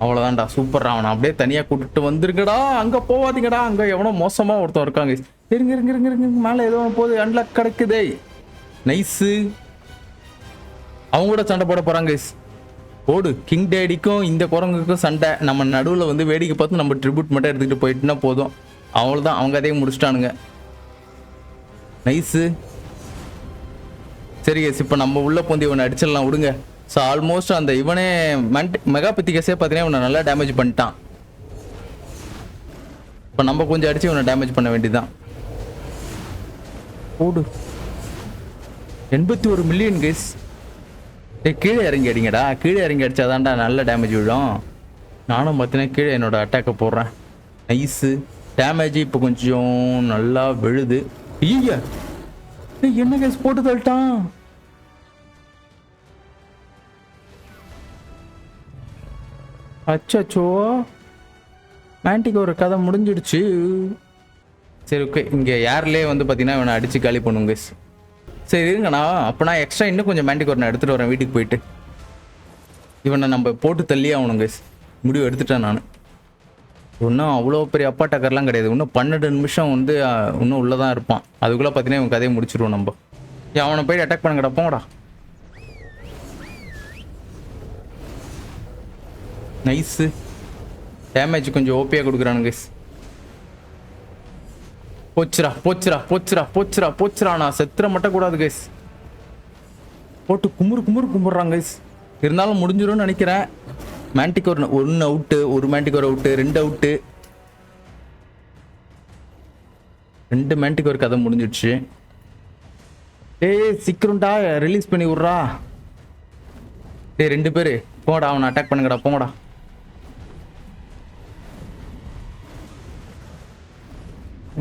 அவ்வளோதான்டா, சூப்பர்ரா. அவனை அப்படியே தனியாக கூட்டிட்டு வந்துருங்கடா. அங்கே போவாதீங்கடா, அங்கே எவனோ மோசமாக ஒருத்தன் இருக்காங்க. இருங்க இருங்க இருங்க இருங்க, மேலே ஏதோ போகுது, அன்லாக் கிடைக்குதே. நைஸு. அவங்க கூட சண்டை போட போகிறாங்க. போடு. கிங் டேடிக்கும் இந்த குரங்குக்கும் சண்டை. நம்ம நடுவில் வந்து வேடிக்கை பார்த்து நம்ம ட்ரிபியூட் மட்டும் எடுத்துக்கிட்டு போயிட்டுனா போதும். அவ்வளோதான், அவங்க அதையும் முடிச்சிட்டானுங்க. நைஸு. சரி கேஸ், இப்போ நம்ம உள்ள போந்து இவனை அடிச்சிடலாம் விடுங்க. ஸோ ஆல்மோஸ்ட் அந்த இவனே மெகாபித்திகஸே பார்த்தீங்கன்னா இவனை நல்லா டேமேஜ் பண்ணிட்டான். இப்போ நம்ம கொஞ்சம் அடிச்சு இவனை டேமேஜ் பண்ண வேண்டியதுதான். போடு. 81 மில்லியன் கேஸ். கீழே இறங்கி அடிங்கடா. கீழே இறங்கி அடிச்சாதான்டா நல்ல டேமேஜ் விழும். நானும் பார்த்தீங்கன்னா கீழே என்னோட அட்டாக்கை போடுறேன். நைஸு. டேமேஜ் இப்போ கொஞ்சம் நல்லா விழுது. ஐயா என்ன கேஸ் போட்டு தள்ளிட்டான். அச்சோ, மேன்டிகோர் கதை முடிஞ்சிடுச்சு. சரி ஓகே, இங்கே யார்லேயே வந்து பார்த்தீங்கன்னா இவனை அடித்து காலி பண்ணுங்க. சரி இருங்கண்ணா, அப்போ நான் எக்ஸ்ட்ரா இன்னும் கொஞ்சம் மேன்டிகோர் நான் எடுத்துகிட்டு வரேன் வீட்டுக்கு போயிட்டு. இவனை நம்ம போட்டு தள்ளியே ஆகணுங்க. முடிவு எடுத்துட்டேன் நான். இன்னும் அவ்வளோ பெரிய அப்பா டக்கர்லாம் கிடையாது. இன்னும் 12 நிமிஷம் வந்து இன்னும் உள்ளே தான் இருப்பான். அதுக்குள்ளே பார்த்தீங்கன்னா இவன் கதையை முடிச்சிருவோம் நம்ம. அவனை போய் அட்டாக் பண்ணுங்கடா, போங்கடா. நைஸு. டேமேஜ் கொஞ்சம் ஓப்பியாக கொடுக்குறானுங்க. போச்சுரா போச்சுரா போச்சுரா போச்சுரா போச்சுரா. நான் செத்துற மட்டும் கூடாது கைஸ். போட்டு கும்பிட்றாங்க கைஸ். இருந்தாலும் முடிஞ்சிடும்னு நினைக்கிறேன். மேன்டிகோர் 1 அவுட்டு, ஒரு மேன்டிகோர் அவுட்டு, 2 அவுட்டு. 2 மேன்டிகோர் கதை முடிஞ்சிடுச்சு. சீக்கிரம்டா ரிலீஸ் பண்ணி விட்றா. 2 பேர் போங்கடா, அவனை அட்டாக் பண்ணுங்கடா, போங்கடா.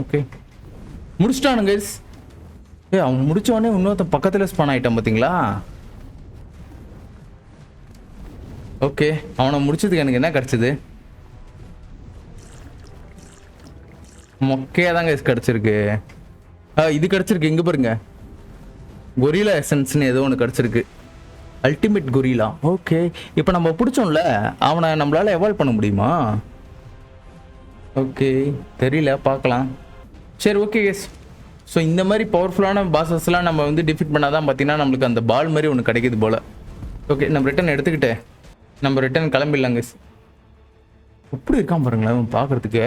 ஓகே முடிச்சிட்டானுங்க. அவன் முடிச்ச உடனே இன்னொருத்த பக்கத்தில் ஸ்பான் ஆகிட்டான் பார்த்தீங்களா? ஓகே, அவனை முடிச்சதுக்கு எனக்கு என்ன கிடச்சிது? மொக்கையாக தாங்க கிடச்சிருக்கு. இது கிடச்சிருக்கு, இங்கே பாருங்க. கொரிலா எசன்ஸ்னு ஏதோ ஒன்று கிடச்சிருக்கு. Ultimate gorilla. ஓகே, இப்போ நம்ம பிடிச்சோம்ல, அவனை நம்மளால எவால்வ் பண்ண முடியுமா? ஓகே தெரியல, பார்க்கலாம். சரி ஓகே கேஸ். ஸோ இந்த மாதிரி பவர்ஃபுல்லான பாசஸ்லாம் நம்ம வந்து டிஃபீட் பண்ணாதான் பார்த்தீங்கன்னா நம்மளுக்கு அந்த பால் மாதிரி ஒன்று கிடைக்கிது போல். ஓகே, நம்ம ரிட்டன் எடுத்துக்கிட்டேன். நம்ம ரிட்டன் கிளம்பிடலாம் கேஸ். எப்படி இருக்கான் பாருங்களேன் இவன் பார்க்குறதுக்கு.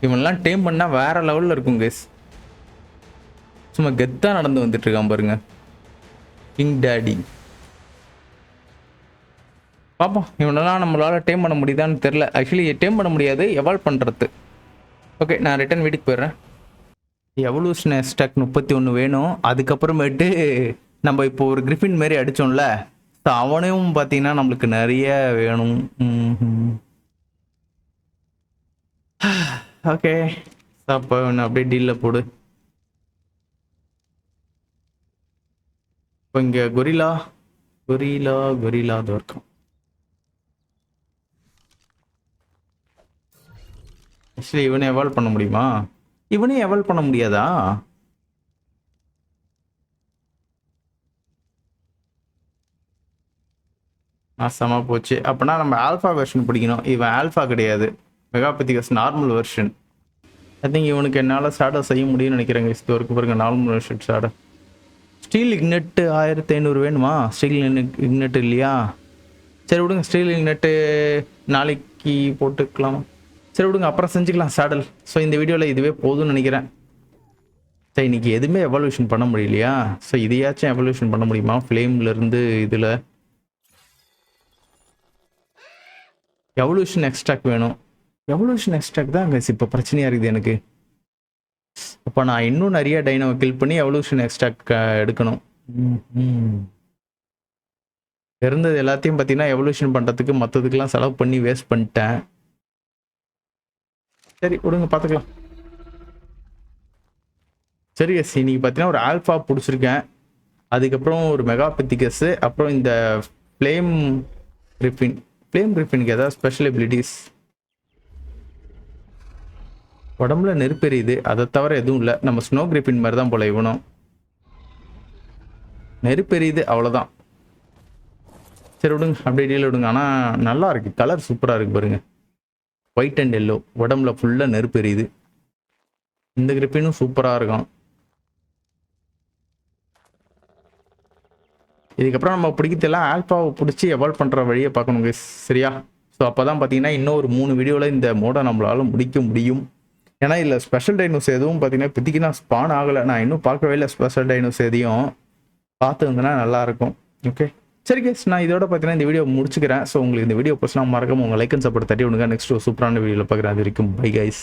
இவன்லாம் டேம் பண்ணால் வேற லெவலில் இருக்கும் கேஸ். சும்மா கெத்தாக நடந்து வந்துட்டு இருக்கான் பாருங்க கிங் டேடி. பார்ப்போம் இவனெல்லாம் நம்மளால் டேம் பண்ண முடியுதான்னு தெரில. ஆக்சுவலி டேம் பண்ண முடியாது, எவால்வ் பண்ணுறது. ஓகே, நான் ரிட்டன் வீட்டுக்கு போயிடுறேன். எவல்யூஷன் ஸ்டாக் 31 வேணும். அதுக்கப்புறமேட்டு நம்ம இப்போ ஒரு கிரிஃபின் மாரி அடித்தோம்ல, ஸோ அவனையும் பார்த்தீங்கன்னா நம்மளுக்கு நிறைய வேணும். ஓகே, அப்போ அப்படியே டீலில் போடு. இப்போ இங்கே கொரிலா தான் இருக்கும். ஆக்சுவலி இவனை எவால்வ் பண்ண முடியுமா? இவனே எவால்வ் பண்ண முடியாதா? நாசமாக போச்சு. அப்போனா நம்ம ஆல்ஃபா வெர்ஷன் பிடிக்கணும். இவன் ஆல்ஃபா கிடையாது, மெகாபதிகஸ் நார்மல் வெர்ஷன். ஐ திங்க் இவனுக்கு என்னால் ஷேடோ செய்ய முடியும்னு நினைக்கிறேங்க. இது வரைக்கும் பாருங்க, நார்மல் வெர்ஷன் ஷேடோ. ஸ்டீல் இக்னெட்டு 1500 வேணுமா? ஸ்டீல் இக்னெட்டு இல்லையா? சரி விடுங்க, ஸ்டீல் இக்னெட்டு நாளைக்கு போட்டுக்கலாம். சரி விடுங்க, அப்புறம் செஞ்சுக்கலாம் சேடல். ஸோ இந்த வீடியோவில் இதுவே போதும்னு நினைக்கிறேன். சரி, இன்னைக்கு எதுவுமே எவல்யூஷன் பண்ண முடியலையா? ஸோ இதையாச்சும் எவல்யூஷன் பண்ண முடியுமா? ஃப்ளேம்லேருந்து இதில் எவல்யூஷன் எக்ஸ்ட்ராக்ட் வேணும். எவல்யூஷன் எக்ஸ்ட்ராக்ட் தான் அங்கே இப்போ பிரச்சனையாக இருக்குது எனக்கு. அப்போ நான் இன்னும் நிறைய டைனோவை கில் பண்ணி எவல்யூஷன் எக்ஸ்ட்ராக்ட் எடுக்கணும். இருந்தது எல்லாத்தையும் பார்த்தீங்கன்னா எவல்யூஷன் பண்ணுறதுக்கு மற்றதுக்கெல்லாம் செலவு பண்ணி வேஸ்ட் பண்ணிட்டேன். சரி விடுங்க, பார்த்துக்கலாம். சரி எஸ், இன்னைக்கு பார்த்தீங்கன்னா ஒரு ஆல்ஃபா பிடிச்சிருக்கேன். அதுக்கப்புறம் ஒரு மெகாபதிகஸ், அப்புறம் இந்த ஃப்ளேம் கிரிஃபின். ஃப்ளேம் கிரிஃபினுக்கு ஏதாவது ஸ்பெஷல் எபிலிட்டிஸ்? உடம்புல நெருப்பெரியுது, அதை தவிர எதுவும் இல்லை. நம்ம ஸ்னோ கிரிஃபின் மாதிரி தான் போல இவனும். நெருப்பெரியுது, அவ்வளோதான். சரி விடுங்க, அப்படியே டீல் விடுங்க. ஆனால் நல்லா இருக்கு, கலர் சூப்பராக இருக்கு பாருங்க. ஒயிட் அண்ட் எல்லோ, உடம்புல ஃபுல்லாக நெருப்பு எரியுது. இந்த கிரிப்பினும் சூப்பராக இருக்கும். இதுக்கப்புறம் நம்ம பிடிக்கிறதெல்லாம் ஆல்ஃபாவை பிடிச்சி எவால்வ் பண்ணுற வழியை பார்க்கணுங்க, சரியா? ஸோ அப்போ தான் பார்த்தீங்கன்னா இன்னும் ஒரு 3 வீடியோவில் இந்த மோடை நம்மளால முடிக்க முடியும். ஏன்னா இதில் ஸ்பெஷல் டைனோஸ் எதுவும் பார்த்தீங்கன்னா இப்போதைக்கு நான் ஸ்பான் ஆகலை. நான் இன்னும் பார்க்கவே இல்லை ஸ்பெஷல் டைனோஸ் எதையும். பார்த்துருந்தேன்னா நல்லாயிருக்கும். ஓகே சரி கேஸ், நான் இதோட பார்த்தீங்கன்னா இந்த வீடியோ முடிச்சுக்கிறேன். ஸோ உங்களுக்கு இந்த வீடியோ பிடிச்சினா மறக்காம உங்கள் லைக் அண்ட் சப்போர்ட் தட்டி விடுங்க. நெக்ஸ்ட் ஒரு சூப்பரான வீடியோவில் பார்க்குறேன். அது வரைக்கும் பை கைஸ்.